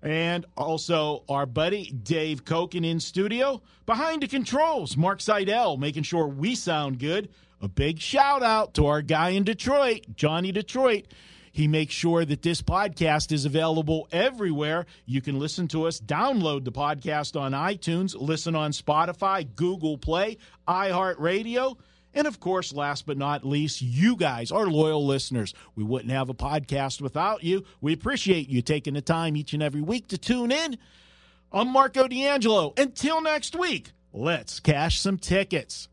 Speaker 1: And also our buddy Dave Cokin in studio. Behind the controls, Mark Seidel, making sure we sound good. A big shout out to our guy in Detroit, Johnny Detroit. He makes sure that this podcast is available everywhere. You can listen to us, download the podcast on iTunes, listen on Spotify, Google Play, iHeartRadio, and, of course, last but not least, you guys, our loyal listeners. We wouldn't have a podcast without you. We appreciate you taking the time each and every week to tune in. I'm Marco D'Angelo. Until next week, let's cash some tickets.